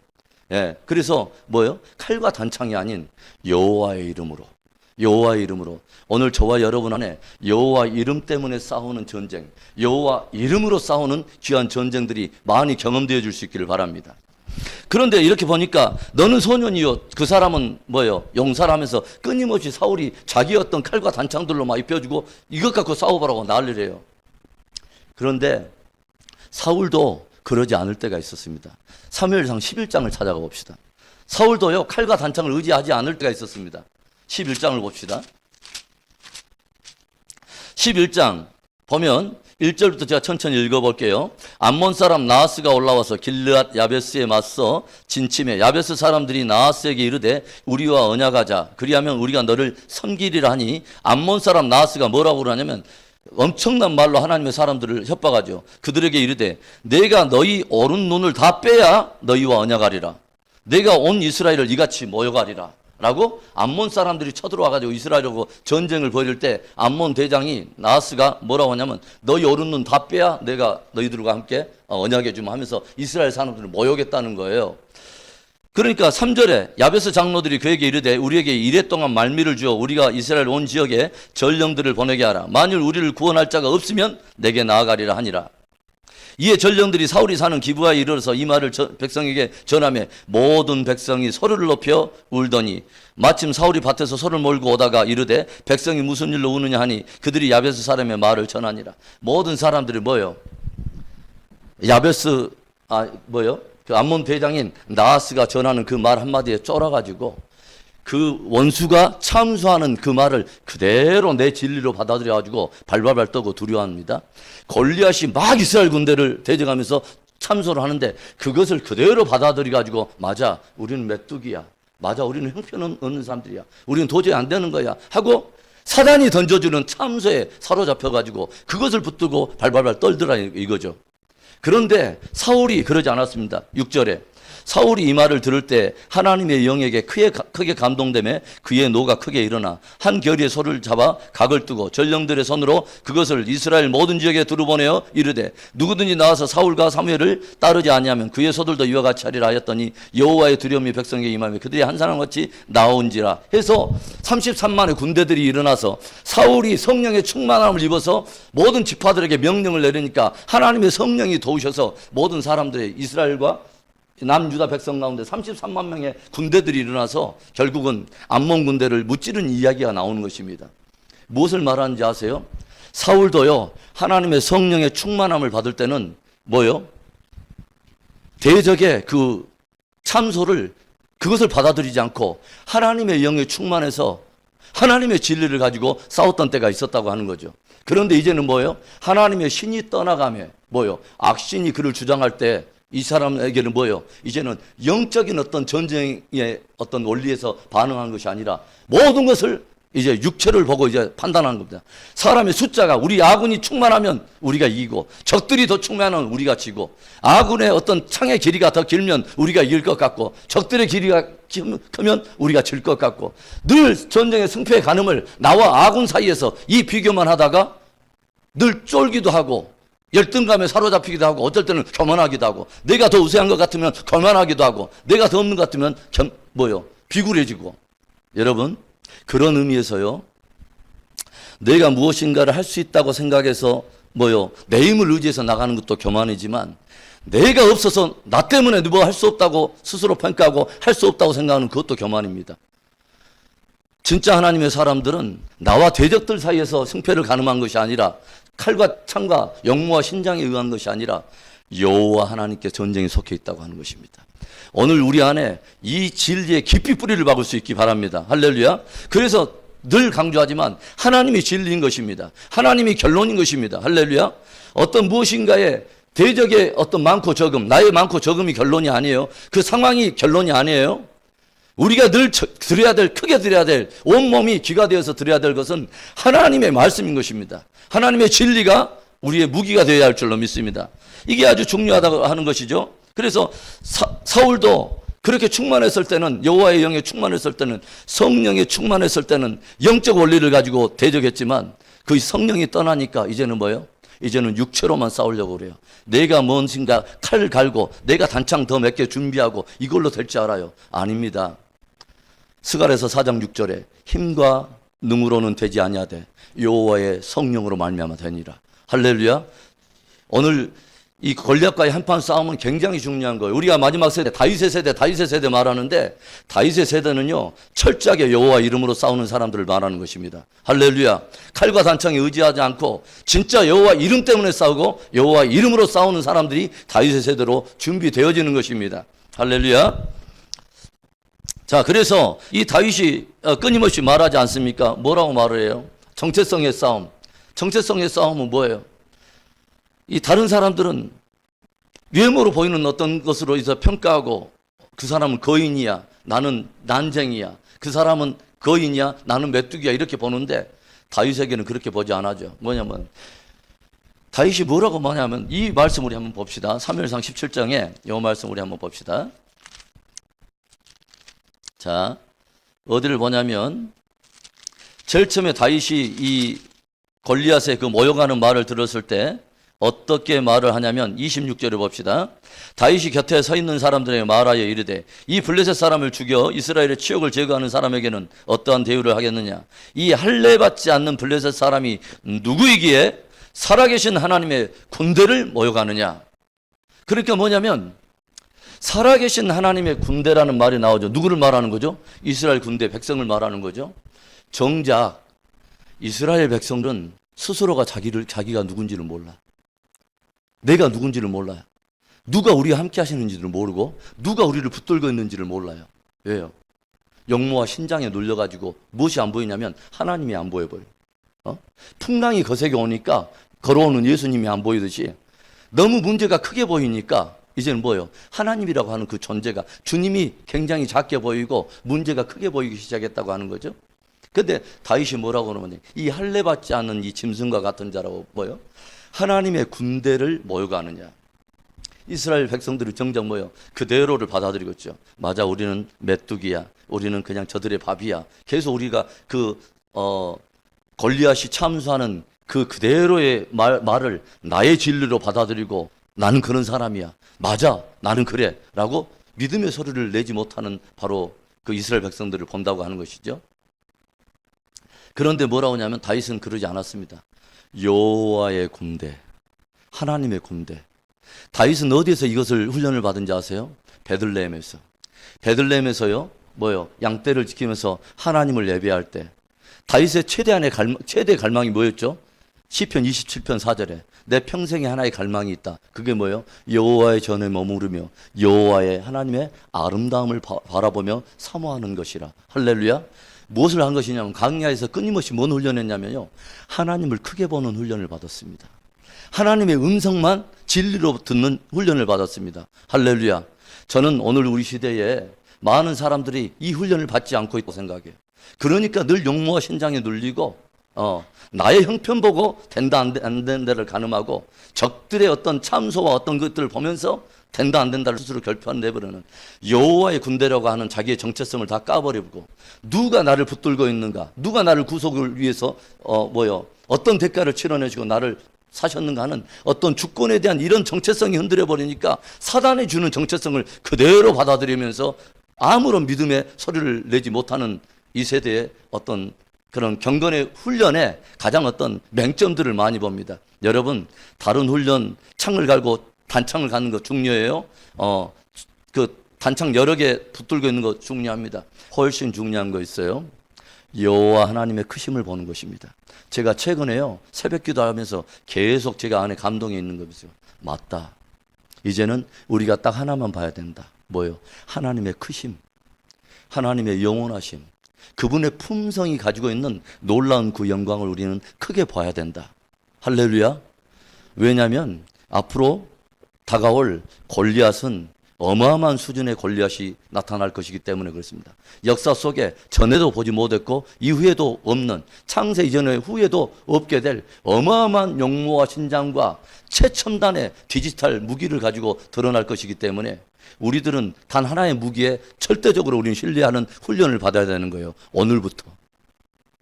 예, 그래서 뭐요? 칼과 단창이 아닌 여호와의 이름으로 오늘 저와 여러분 안에 여호와 이름 때문에 싸우는 전쟁, 여호와 이름으로 싸우는 귀한 전쟁들이 많이 경험되어 줄 수 있기를 바랍니다. 그런데 이렇게 보니까 너는 소년이요 그 사람은 뭐예요? 용사를 하면서 끊임없이 사울이 자기 어떤 칼과 단창들로 막 입혀주고 이것 갖고 싸워보라고 난리를 해요. 그런데 사울도 그러지 않을 때가 있었습니다. 사무엘상 11장을 찾아가 봅시다. 사울도요 칼과 단창을 의지하지 않을 때가 있었습니다. 11장을 봅시다. 11장 보면 1절부터 제가 천천히 읽어볼게요. 암몬 사람 나하스가 올라와서 길르앗 야베스에 맞서 진침해 야베스 사람들이 나하스에게 이르되 우리와 언약하자 그리하면 우리가 너를 섬기리라 하니 암몬 사람 나하스가 뭐라고 그러냐면 엄청난 말로 하나님의 사람들을 협박하죠. 그들에게 이르되 내가 너희 오른 눈을 다 빼야 너희와 언약하리라. 내가 온 이스라엘을 이같이 모여가리라. 라고 암몬 사람들이 쳐들어와가지고 이스라엘하고 전쟁을 벌일 때 암몬 대장이 나하스가 뭐라고 하냐면 너희 오른 눈 다 빼야 내가 너희들과 함께 언약해주마 하면서 이스라엘 사람들을 모욕했다는 거예요. 그러니까 3절에 야베스 장로들이 그에게 이르되 우리에게 이래 동안 말미를 주어 우리가 이스라엘 온 지역에 전령들을 보내게 하라. 만일 우리를 구원할 자가 없으면 내게 나아가리라 하니라. 이에 전령들이 사울이 사는 기브아에 이르러서 이 말을 백성에게 전하며 모든 백성이 소리를 높여 울더니 마침 사울이 밭에서 소를 몰고 오다가 이르되 백성이 무슨 일로 우느냐 하니 그들이 야베스 사람의 말을 전하니라. 모든 사람들이 뭐요? 야베스 그 암몬 대장인 나하스가 전하는 그 말 한마디에 쫄아가지고 그 원수가 참수하는 그 말을 그대로 내 진리로 받아들여가지고 발발발 떠고 두려워합니다. 골리앗이 막 이스라엘 군대를 대적하면서 참소를 하는데 그것을 그대로 받아들여가지고 맞아 우리는 메뚜기야. 맞아 우리는 형편없는 사람들이야. 우리는 도저히 안 되는 거야 하고 사단이 던져주는 참소에 사로잡혀가지고 그것을 붙들고 발발발 떨더라 이거죠. 그런데 사울이 그러지 않았습니다. 6절에 사울이 이 말을 들을 때 하나님의 영에게 크게 감동되며 그의 노가 크게 일어나 한 결의의 소를 잡아 각을 뜨고 전령들의 손으로 그것을 이스라엘 모든 지역에 두루보내어 이르되 누구든지 나와서 사울과 사무엘을 따르지 아니하면 그의 소들도 이와 같이 하리라 하였더니 여호와의 두려움이 백성에게 임하며 그들이 한 사람같이 나온지라 해서 33만의 군대들이 일어나서 사울이 성령의 충만함을 입어서 모든 지파들에게 명령을 내리니까 하나님의 성령이 도우셔서 모든 사람들의 이스라엘과 남유다 백성 가운데 33만 명의 군대들이 일어나서 결국은 암몬 군대를 무찌른 이야기가 나오는 것입니다. 무엇을 말하는지 아세요? 사울도요, 하나님의 성령의 충만함을 받을 때는 뭐요? 대적의 그 참소를 그것을 받아들이지 않고 하나님의 영에 충만해서 하나님의 진리를 가지고 싸웠던 때가 있었다고 하는 거죠. 그런데 이제는 뭐예요? 하나님의 신이 떠나가며 뭐예요? 악신이 그를 주장할 때 이 사람에게는 뭐예요? 이제는 영적인 어떤 전쟁의 어떤 원리에서 반응한 것이 아니라 모든 것을 이제 육체를 보고 이제 판단하는 겁니다. 사람의 숫자가 우리 아군이 충만하면 우리가 이기고 적들이 더 충만하면 우리가 지고 아군의 어떤 창의 길이가 더 길면 우리가 이길 것 같고 적들의 길이가 크면 우리가 질 것 같고 늘 전쟁의 승패의 가늠을 나와 아군 사이에서 이 비교만 하다가 늘 쫄기도 하고 열등감에 사로잡히기도 하고 어떨 때는 교만하기도 하고 내가 더 우세한 것 같으면 교만하기도 하고 내가 더 없는 것 같으면 비굴해지고 여러분 그런 의미에서요 내가 무엇인가를 할 수 있다고 생각해서 내 힘을 의지해서 나가는 것도 교만이지만 내가 없어서 나 때문에 뭐 할 수 없다고 스스로 평가하고 할 수 없다고 생각하는 그것도 교만입니다. 진짜 하나님의 사람들은 나와 대적들 사이에서 승패를 가늠한 것이 아니라 칼과 창과 영무와 신장에 의한 것이 아니라 여호와 하나님께 전쟁에 속해 있다고 하는 것입니다. 오늘 우리 안에 이 진리에 깊이 뿌리를 박을 수 있기 바랍니다. 할렐루야. 그래서 늘 강조하지만 하나님이 진리인 것입니다. 하나님이 결론인 것입니다. 할렐루야. 어떤 무엇인가에 대적의 어떤 많고 적음, 나의 많고 적음이 결론이 아니에요. 그 상황이 결론이 아니에요. 우리가 늘 드려야 될, 크게 드려야 될, 온몸이 귀가 되어서 드려야 될 것은 하나님의 말씀인 것입니다. 하나님의 진리가 우리의 무기가 되어야 할 줄로 믿습니다. 이게 아주 중요하다고 하는 것이죠. 그래서 사울도 그렇게 충만했을 때는 여호와의 영에 충만했을 때는 성령에 충만했을 때는 영적 원리를 가지고 대적했지만 그 성령이 떠나니까 이제는 뭐예요? 이제는 육체로만 싸우려고 그래요. 내가 뭔가 칼을 갈고 내가 단창 더 몇 개 준비하고 이걸로 될 줄 알아요. 아닙니다. 스가랴서 4장 6절에 힘과 능으로는 되지 아니하되 여호와의 성령으로 말미암아 되니라. 할렐루야. 오늘 이 골리앗과의 한판 싸움은 굉장히 중요한 거예요. 우리가 마지막 세대 다윗의 세대 말하는데 다윗의 세대는요 철저하게 여호와 이름으로 싸우는 사람들을 말하는 것입니다. 할렐루야. 칼과 단창에 의지하지 않고 진짜 여호와 이름 때문에 싸우고 여호와 이름으로 싸우는 사람들이 다윗의 세대로 준비되어지는 것입니다. 할렐루야. 자, 그래서 이 다윗이 끊임없이 말하지 않습니까? 뭐라고 말을 해요? 정체성의 싸움. 정체성의 싸움은 뭐예요? 이 다른 사람들은 외모로 보이는 어떤 것으로 해서 평가하고 그 사람은 거인이야, 나는 난쟁이야, 그 사람은 거인이야, 나는 메뚜기야 이렇게 보는데 다윗에게는 그렇게 보지 않아죠. 뭐냐면 다윗이 뭐라고 말하냐면 이 말씀 우리 한번 봅시다. 사무엘상 17장에 이 말씀 우리 한번 봅시다. 자, 어디를 보냐면 제일 처음에 다윗이 이 골리앗의 그 모욕하는 말을 들었을 때 어떻게 말을 하냐면 26절을 봅시다. 다윗이 곁에 서 있는 사람들에게 말하여 이르되 이 블레셋 사람을 죽여 이스라엘의 치욕을 제거하는 사람에게는 어떠한 대우를 하겠느냐. 이 할례받지 않는 블레셋 사람이 누구이기에 살아계신 하나님의 군대를 모욕하느냐. 그러니까 뭐냐면 살아계신 하나님의 군대라는 말이 나오죠. 누구를 말하는 거죠? 이스라엘 군대 백성을 말하는 거죠. 정작 이스라엘 백성들은 스스로가 자기가 누군지를 몰라. 내가 누군지를 몰라요. 누가 우리와 함께 하시는지를 모르고 누가 우리를 붙들고 있는지를 몰라요. 왜요? 영모와 신장에 눌려가지고 무엇이 안 보이냐면 하나님이 안 보여버려요. 풍랑이 거세게 오니까 걸어오는 예수님이 안 보이듯이 너무 문제가 크게 보이니까 이제는 뭐예요? 하나님이라고 하는 그 존재가 주님이 굉장히 작게 보이고 문제가 크게 보이기 시작했다고 하는 거죠. 그런데 다윗이 뭐라고 그러면 이 할례받지 않는 이 짐승과 같은 자라고 뭐예요? 하나님의 군대를 모욕하느냐. 이스라엘 백성들이 정작 뭐요? 그대로를 받아들이고 있죠. 맞아, 우리는 메뚜기야. 우리는 그냥 저들의 밥이야. 계속 우리가 골리앗이 참수하는 그대로의 말을 나의 진리로 받아들이고 나는 그런 사람이야. 맞아, 나는 그래. 라고 믿음의 소리를 내지 못하는 바로 그 이스라엘 백성들을 본다고 하는 것이죠. 그런데 뭐라고 하냐면 다윗은 그러지 않았습니다. 여호와의 군대, 하나님의 군대. 다윗은 어디에서 이것을 훈련을 받은지 아세요? 베들레헴에서. 베들레헴에서요, 양떼를 지키면서 하나님을 예배할 때 다윗의 최대 갈망이 뭐였죠? 시편 27편 4절에 내 평생에 하나의 갈망이 있다. 그게 뭐예요? 여호와의 전에 머무르며 여호와의 하나님의 아름다움을 바라보며 사모하는 것이라. 할렐루야. 무엇을 한 것이냐면 광야에서 끊임없이 뭔 훈련했냐면요, 하나님을 크게 보는 훈련을 받았습니다. 하나님의 음성만 진리로 듣는 훈련을 받았습니다. 할렐루야. 저는 오늘 우리 시대에 많은 사람들이 이 훈련을 받지 않고 있다고 생각해요. 그러니까 늘 용모와 신장에 눌리고 나의 형편 보고 된다 안 된다를 가늠하고 적들의 어떤 참소와 어떤 것들을 보면서 된다 안 된다를 스스로 결판내버리는 여호와의 군대라고 하는 자기의 정체성을 다 까버리고, 누가 나를 붙들고 있는가, 누가 나를 구속을 위해서 어떤 대가를 치러내시고 나를 사셨는가 하는 어떤 주권에 대한 이런 정체성이 흔들려버리니까 사단이 주는 정체성을 그대로 받아들이면서 아무런 믿음의 소리를 내지 못하는 이 세대의 어떤 그런 경건의 훈련에 가장 어떤 맹점들을 많이 봅니다. 여러분, 다른 훈련, 창을 갈고 단창을 가는 거 중요해요. 그 단창 여러 개 붙들고 있는 거 중요합니다. 훨씬 중요한 거 있어요. 여호와 하나님의 크심을 보는 것입니다. 제가 최근에요, 새벽 기도하면서 계속 제가 안에 감동이 있는 거죠. 맞다. 이제는 우리가 딱 하나만 봐야 된다. 뭐요? 하나님의 크심, 하나님의 영원하심, 그분의 품성이 가지고 있는 놀라운 그 영광을 우리는 크게 봐야 된다. 할렐루야. 왜냐하면 앞으로 다가올 골리앗은 어마어마한 수준의 골리앗이 나타날 것이기 때문에 그렇습니다. 역사 속에 전에도 보지 못했고 이후에도 없는, 창세 이전에 후에도 없게 될 어마어마한 용모와 신장과 최첨단의 디지털 무기를 가지고 드러날 것이기 때문에 우리들은 단 하나의 무기에 절대적으로 우리는 신뢰하는 훈련을 받아야 되는 거예요. 오늘부터.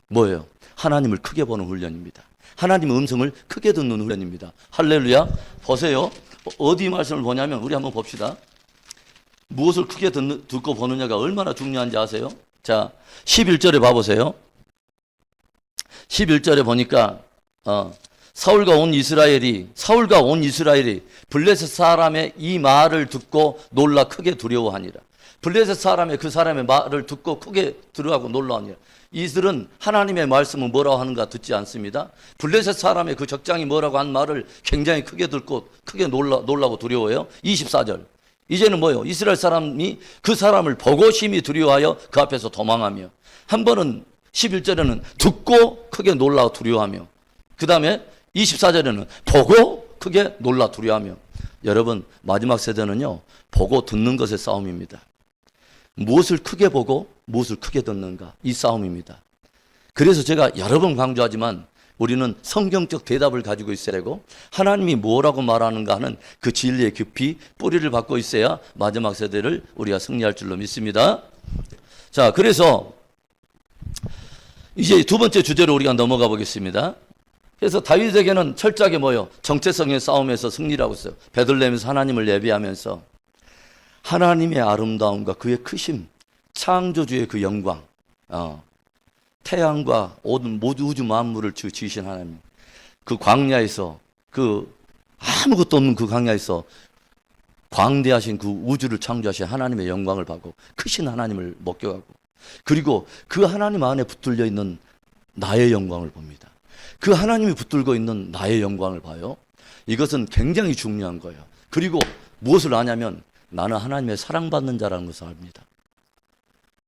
뭐예요? 하나님을 크게 보는 훈련입니다. 하나님의 음성을 크게 듣는 훈련입니다. 할렐루야. 보세요. 어디 말씀을 보냐면 우리 한번 봅시다. 무엇을 크게 듣고 보느냐가 얼마나 중요한지 아세요? 자, 11절에 봐보세요. 11절에 보니까 사울과 온 이스라엘이 블레셋 사람의 이 말을 듣고 놀라 크게 두려워하니라. 블레셋 사람의 그 사람의 말을 듣고 크게 두려워하고 놀라하니라. 이들은 하나님의 말씀은 뭐라고 하는가 듣지 않습니다. 블레셋 사람의 그 적장이 뭐라고 한 말을 굉장히 크게 듣고 크게 놀라고 두려워해요. 24절. 이제는 뭐예요? 이스라엘 사람이 그 사람을 보고 심히 두려워하여 그 앞에서 도망하며, 한 번은 11절에는 듣고 크게 놀라 두려워하며, 그 다음에 24절에는 보고 크게 놀라 두려워하며. 여러분, 마지막 세대는요, 보고 듣는 것의 싸움입니다. 무엇을 크게 보고 무엇을 크게 듣는가, 이 싸움입니다. 그래서 제가 여러 번 강조하지만 우리는 성경적 대답을 가지고 있어야 되고 하나님이 뭐라고 말하는가 하는 그 진리의 깊이 뿌리를 받고 있어야 마지막 세대를 우리가 승리할 줄로 믿습니다. 자, 그래서 이제 두 번째 주제로 우리가 넘어가 보겠습니다. 그래서 다윗에게는 철저하게 정체성의 싸움에서 승리라고 했어요. 베들레헴에서 하나님을 예배하면서 하나님의 아름다움과 그의 크심, 창조주의 그 영광, 태양과 모든 우주 만물을 지으신 하나님, 그 광야에서, 그 아무것도 없는 그 광야에서 광대하신 그 우주를 창조하신 하나님의 영광을 받고 크신 하나님을 목격하고, 그리고 그 하나님 안에 붙들려 있는 나의 영광을 봅니다. 그 하나님이 붙들고 있는 나의 영광을 봐요. 이것은 굉장히 중요한 거예요. 그리고 무엇을 아냐면 나는 하나님의 사랑받는 자라는 것을 압니다.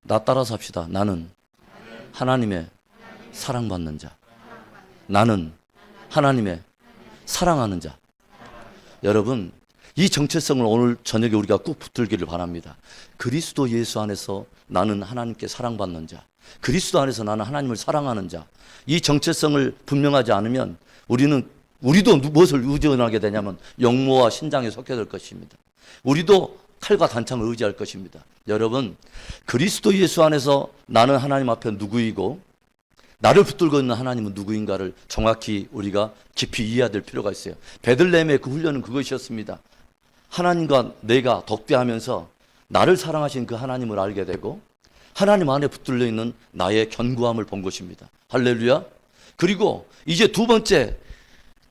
나 따라서 합시다. 나는 하나님의 사랑받는 자. 나는 하나님의 사랑하는 자. 여러분, 이 정체성을 오늘 저녁에 우리가 꼭 붙들기를 바랍니다. 그리스도 예수 안에서 나는 하나님께 사랑받는 자, 그리스도 안에서 나는 하나님을 사랑하는 자. 이 정체성을 분명하지 않으면 우리는 우리도 무엇을 의존하게 되냐면 영모와 신장에 속게 될 것입니다. 우리도 칼과 단창을 의지할 것입니다. 여러분, 그리스도 예수 안에서 나는 하나님 앞에 누구이고 나를 붙들고 있는 하나님은 누구인가를 정확히 우리가 깊이 이해해야 될 필요가 있어요. 베들레헴의 그 훈련은 그것이었습니다. 하나님과 내가 덕대하면서 나를 사랑하신 그 하나님을 알게 되고 하나님 안에 붙들려 있는 나의 견고함을 본 것입니다. 할렐루야. 그리고 이제 두 번째,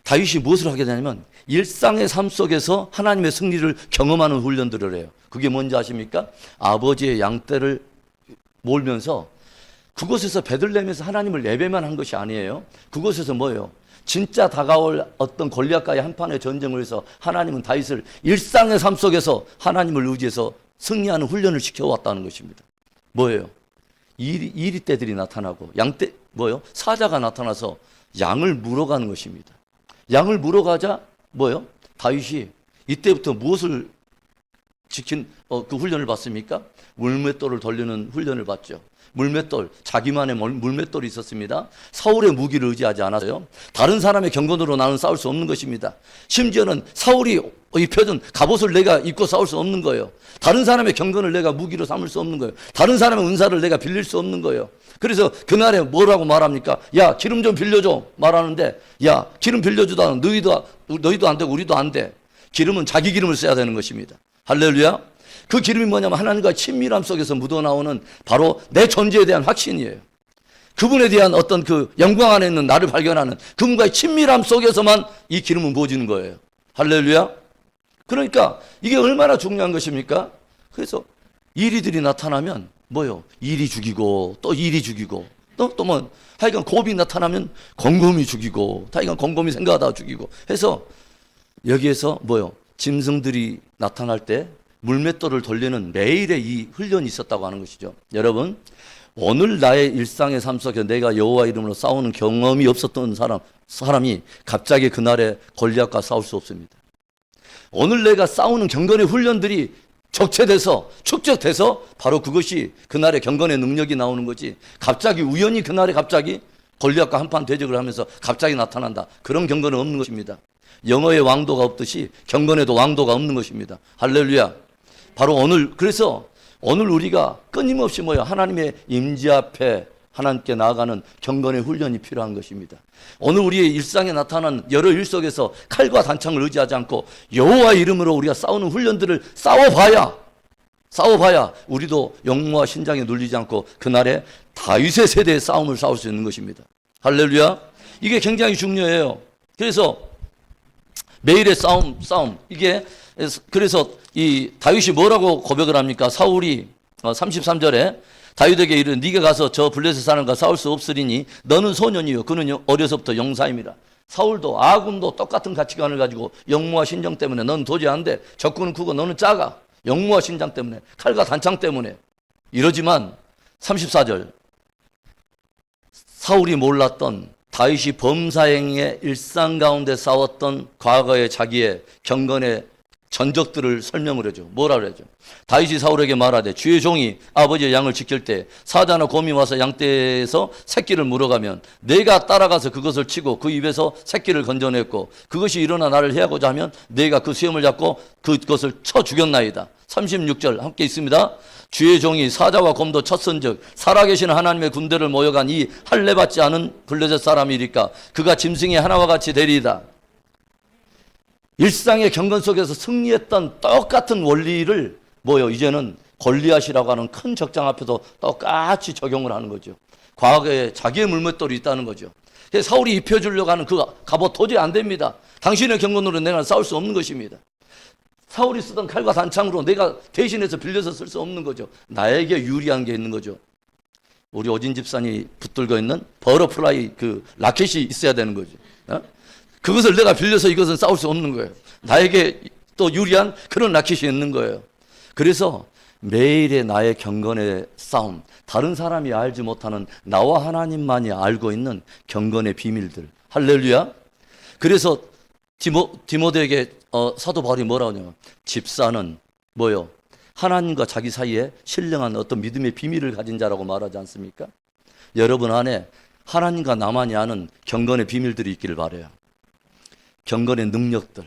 다윗이 무엇을 하게 되냐면 일상의 삶 속에서 하나님의 승리를 경험하는 훈련들을 해요. 그게 뭔지 아십니까? 아버지의 양떼를 몰면서 그곳에서 베들레헴에서 하나님을 예배만 한 것이 아니에요. 그곳에서 뭐예요? 진짜 다가올 어떤 골리앗과의 한판의 전쟁을 해서 하나님은 다윗을 일상의 삶 속에서 하나님을 의지해서 승리하는 훈련을 시켜왔다는 것입니다. 뭐예요? 이리떼들이 나타나고 양떼 뭐예요? 사자가 나타나서 양을 물어가는 것입니다. 양을 물어가자 뭐예요? 다윗이 이때부터 무엇을 지킨 그 훈련을 받습니까? 물맷돌을 돌리는 훈련을 받죠. 물맷돌, 자기만의 물맷돌이 있었습니다. 사울의 무기를 의지하지 않았어요. 다른 사람의 경건으로 나는 싸울 수 없는 것입니다. 심지어는 사울이 입혀준 갑옷을 내가 입고 싸울 수 없는 거예요. 다른 사람의 경건을 내가 무기로 삼을 수 없는 거예요. 다른 사람의 은사를 내가 빌릴 수 없는 거예요. 그래서 그날에 뭐라고 말합니까? 야, 기름 좀 빌려줘 말하는데, 야, 기름 빌려주다 너희도 안 되고 우리도 안 돼. 기름은 자기 기름을 써야 되는 것입니다. 할렐루야. 그 기름이 뭐냐면 하나님과 친밀함 속에서 묻어나오는 바로 내 존재에 대한 확신이에요. 그분에 대한 어떤 그 영광 안에 있는 나를 발견하는 그분과의 친밀함 속에서만 이 기름은 부어지는 거예요. 할렐루야. 그러니까 이게 얼마나 중요한 것입니까? 그래서 이리들이 나타나면 뭐요? 이리 죽이고 또 이리 죽이고 또 뭐 하여간 곱이 나타나면 곰곰이 죽이고 하여간 곰곰이 생각하다가 죽이고 해서 여기에서 뭐요? 짐승들이 나타날 때 물맷돌을 돌리는 매일의 이 훈련이 있었다고 하는 것이죠. 여러분, 오늘 나의 일상의 삶 속에 내가 여호와 이름으로 싸우는 경험이 없었던 사람이 갑자기 그날에 골리앗과 싸울 수 없습니다. 오늘 내가 싸우는 경건의 훈련들이 적체돼서 축적돼서 바로 그것이 그날의 경건의 능력이 나오는 거지, 갑자기 우연히 그날에 갑자기 골리앗과 한판 대적을 하면서 갑자기 나타난다, 그런 경건은 없는 것입니다. 영어의 왕도가 없듯이 경건에도 왕도가 없는 것입니다. 할렐루야. 바로 오늘, 그래서 오늘 우리가 끊임없이 뭐야? 하나님의 임재 앞에 하나님께 나아가는 경건의 훈련이 필요한 것입니다. 오늘 우리의 일상에 나타난 여러 일 속에서 칼과 단창을 의지하지 않고 여호와 이름으로 우리가 싸우는 훈련들을 싸워봐야 우리도 영모와 신장에 눌리지 않고 그날에 다윗의 세대의 싸움을 싸울 수 있는 것입니다. 할렐루야. 이게 굉장히 중요해요. 그래서 매일의 싸움 이게, 그래서 이 다윗이 뭐라고 고백을 합니까? 사울이 33절에 다윗에게 이르되 네가 가서 저 블레셋 사람과 싸울 수 없으리니 너는 소년이요 그는 어려서부터 용사임이라. 사울도 아군도 똑같은 가치관을 가지고 영모와 신장 때문에 너는 도저히 안 돼. 적군은 크고 너는 작아. 영모와 신장 때문에, 칼과 단창 때문에. 이러지만 34절, 사울이 몰랐던 다윗이 범사행의 일상 가운데 싸웠던 과거의 자기의 경건의 전적들을 설명을 해줘. 뭐라 그러죠? 다윗이 사울에게 말하되 주의 종이 아버지의 양을 지킬 때 사자나 곰이 와서 양떼에서 새끼를 물어가면 내가 따라가서 그것을 치고 그 입에서 새끼를 건져냈고 그것이 일어나 나를 해하고자 하면 내가 그 수염을 잡고 그것을 쳐 죽였나이다. 36절 함께 있습니다. 주의 종이 사자와 곰도 쳤은즉 살아계시는 하나님의 군대를 모여간 이 할례받지 않은 블레셋 사람이리까 그가 짐승의 하나와 같이 되리이다. 일상의 경건 속에서 승리했던 똑같은 원리를 이제는 골리앗이라고 하는 큰 적장 앞에도 똑같이 적용을 하는 거죠. 과거에 자기의 물맷돌이 있다는 거죠. 그래서 사울이 입혀주려고 하는 그 갑옷 도저히 안 됩니다. 당신의 경건으로 내가 싸울 수 없는 것입니다. 사울이 쓰던 칼과 단창으로 내가 대신해서 빌려서 쓸 수 없는 거죠. 나에게 유리한 게 있는 거죠. 우리 오진 집사님이 붙들고 있는 버터플라이 그 라켓이 있어야 되는 거죠. 그것을 내가 빌려서 이것은 싸울 수 없는 거예요. 나에게 또 유리한 그런 라켓이 있는 거예요. 그래서 매일의 나의 경건의 싸움, 다른 사람이 알지 못하는 나와 하나님만이 알고 있는 경건의 비밀들. 할렐루야. 그래서 디모데에게 사도 바울이 뭐라고 하냐면 집사는 하나님과 자기 사이에 신령한 어떤 믿음의 비밀을 가진 자라고 말하지 않습니까? 여러분 안에 하나님과 나만이 아는 경건의 비밀들이 있기를 바라요. 경건의 능력들,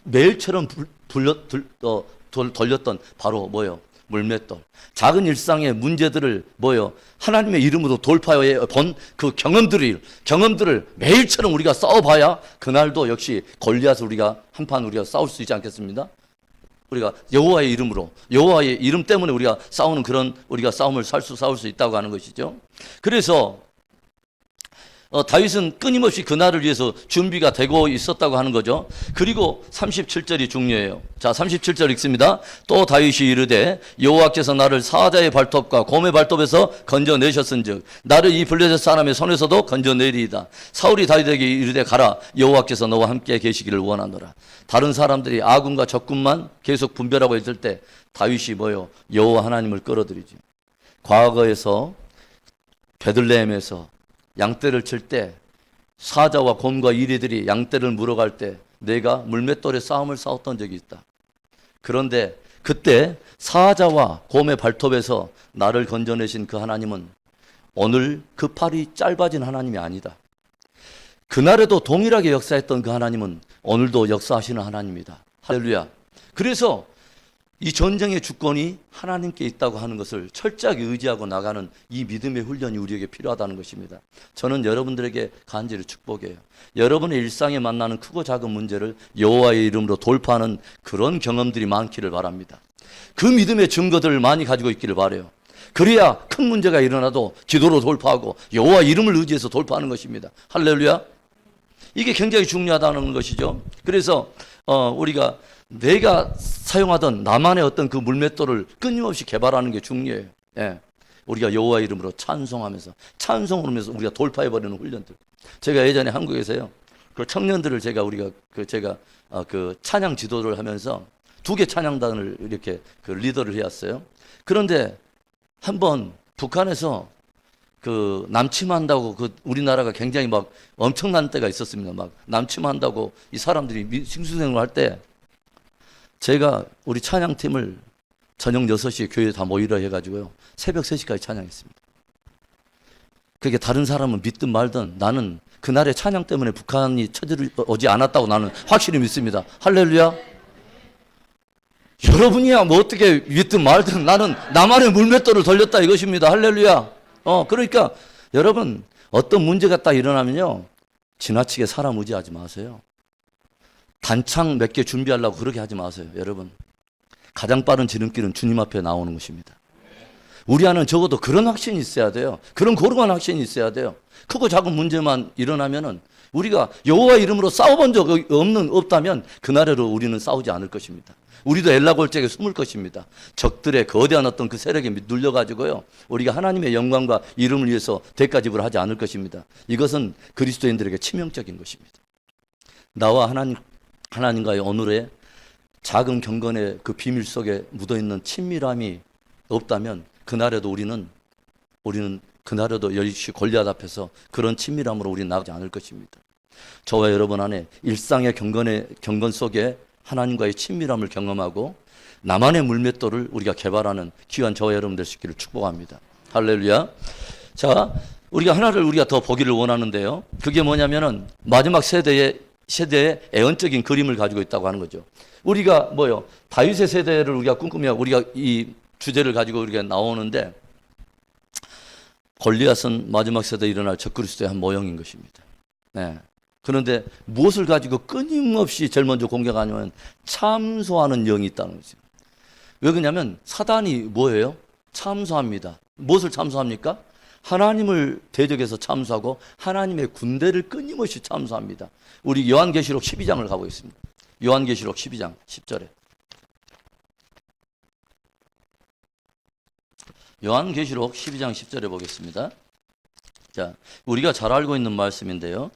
매일처럼 돌렸던 바로 뭐요? 물맷돌. 작은 일상의 문제들을 뭐요? 하나님의 이름으로 돌파해 본 그 경험들을 매일처럼 우리가 싸워봐야 그날도 역시 골리앗을 우리가 한판 우리가 싸울 수 있지 않겠습니까? 우리가 여호와의 이름으로, 여호와의 이름 때문에 우리가 싸우는 그런 우리가 싸움을 싸울 수 있다고 하는 것이죠. 그래서 다윗은 끊임없이 그날을 위해서 준비가 되고 있었다고 하는 거죠. 그리고 37절이 중요해요. 자, 37절 읽습니다. 또 다윗이 이르되 여호와께서 나를 사자의 발톱과 곰의 발톱에서 건져내셨은즉 나를 이 블레셋 사람의 손에서도 건져내리이다. 사울이 다윗에게 이르되 가라, 여호와께서 너와 함께 계시기를 원하노라. 다른 사람들이 아군과 적군만 계속 분별하고 있을 때 다윗이 뭐요? 여호와 하나님을 끌어들이죠. 과거에서 베들레헴에서 양떼를 칠 때 사자와 곰과 이리들이 양떼를 물어갈 때 내가 물맷돌에 싸움을 싸웠던 적이 있다. 그런데 그때 사자와 곰의 발톱에서 나를 건져내신 그 하나님은 오늘 그 팔이 짧아진 하나님이 아니다. 그날에도 동일하게 역사했던 그 하나님은 오늘도 역사하시는 하나님이다. 할렐루야. 그래서 이 전쟁의 주권이 하나님께 있다고 하는 것을 철저하게 의지하고 나가는 이 믿음의 훈련이 우리에게 필요하다는 것입니다. 저는 여러분들에게 간절히 축복해요. 여러분의 일상에 만나는 크고 작은 문제를 여호와의 이름으로 돌파하는 그런 경험들이 많기를 바랍니다. 그 믿음의 증거들을 많이 가지고 있기를 바라요. 그래야 큰 문제가 일어나도 기도로 돌파하고 여호와 이름을 의지해서 돌파하는 것입니다. 할렐루야. 이게 굉장히 중요하다는 것이죠. 그래서 우리가 내가 사용하던 나만의 어떤 그 물맷돌을 끊임없이 개발하는 게 중요해요. 예. 우리가 여호와 이름으로 찬송하면서 찬송을 하면서 우리가 돌파해버리는 훈련들. 제가 예전에 한국에서요, 그 청년들을 제가 그 찬양 지도를 하면서 2개 찬양단을 이렇게 그 리더를 해왔어요. 그런데 한번 북한에서 그 남침한다고 그 우리나라가 굉장히 막 엄청난 때가 있었습니다. 막 남침한다고 이 사람들이 싱숭생숭 할 때 제가 우리 찬양팀을 저녁 6시에 교회에 다 모이라 해가지고요. 새벽 3시까지 찬양했습니다. 그게 다른 사람은 믿든 말든 나는 그날의 찬양 때문에 북한이 쳐들어오지 않았다고 나는 확실히 믿습니다. 할렐루야. 여러분이야 뭐 어떻게 믿든 말든 나는 나만의 물맷돌을 돌렸다 이것입니다. 할렐루야. 그러니까 여러분 어떤 문제가 딱 일어나면요. 지나치게 사람 의지하지 마세요. 단창 몇 개 준비하려고 그렇게 하지 마세요. 여러분 가장 빠른 지름길은 주님 앞에 나오는 것입니다. 우리 안은 적어도 그런 확신이 있어야 돼요. 그런 고루한 확신이 있어야 돼요. 크고 작은 문제만 일어나면은 우리가 여호와 이름으로 싸워본 적 없다면 그날에로 우리는 싸우지 않을 것입니다. 우리도 엘라골짜기에 숨을 것입니다. 적들의 거대한 어떤 그 세력에 눌려가지고요. 우리가 하나님의 영광과 이름을 위해서 대가 지불하지 않을 것입니다. 이것은 그리스도인들에게 치명적인 것입니다. 나와 하나님과의 오늘의 작은 경건의 그 비밀 속에 묻어있는 친밀함이 없다면 그날에도 우리는 그날에도 역시 골리앗 앞에서 그런 친밀함으로 우리는 나가지 않을 것입니다. 저와 여러분 안에 일상의 경건 속에 하나님과의 친밀함을 경험하고 나만의 물맷돌을 우리가 개발하는 귀한 저와 여러분 될 수 있기를 축복합니다. 할렐루야. 자, 우리가 하나를 우리가 더 보기를 원하는데요. 그게 뭐냐면은 마지막 세대의 애언적인 그림을 가지고 있다고 하는 거죠. 우리가 뭐요? 다윗의 세대를 우리가 꿈꾸며 우리가 이 주제를 가지고 우리가 나오는데 골리앗은 마지막 세대에 일어날 적그리스도의 한 모형인 것입니다. 네. 그런데 무엇을 가지고 끊임없이 제일 먼저 공격하냐면 참소하는 영이 있다는 거죠. 왜 그러냐면 사단이 뭐예요? 참소합니다. 무엇을 참소합니까? 하나님을 대적해서 참소하고 하나님의 군대를 끊임없이 참소합니다. 우리 요한계시록 12장을 가고 있습니다. 요한계시록 12장 10절에. 요한계시록 12장 10절에 보겠습니다. 자, 우리가 잘 알고 있는 말씀인데요.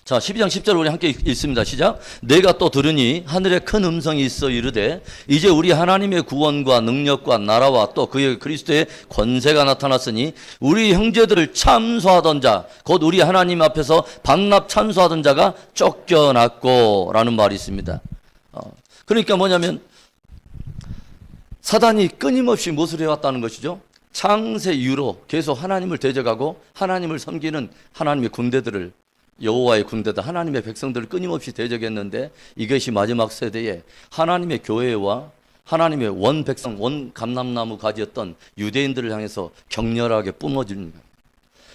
자, 12장 10절 우리 함께 읽습니다. 시작. 내가 또 들으니 하늘에 큰 음성이 있어 이르되 이제 우리 하나님의 구원과 능력과 나라와 또 그의 그리스도의 권세가 나타났으니 우리 형제들을 참소하던 자, 곧 우리 하나님 앞에서 반납 참소하던 자가 쫓겨났고 라는 말이 있습니다. 그러니까 뭐냐면 사단이 끊임없이 무엇을 해왔다는 것이죠? 창세 이후로 계속 하나님을 대적하고 하나님을 섬기는 하나님의 군대들을, 여호와의 군대들, 하나님의 백성들을 끊임없이 대적했는데, 이것이 마지막 세대에 하나님의 교회와 하나님의 원 백성, 원 감람나무 가지였던 유대인들을 향해서 격렬하게 뿜어집니다.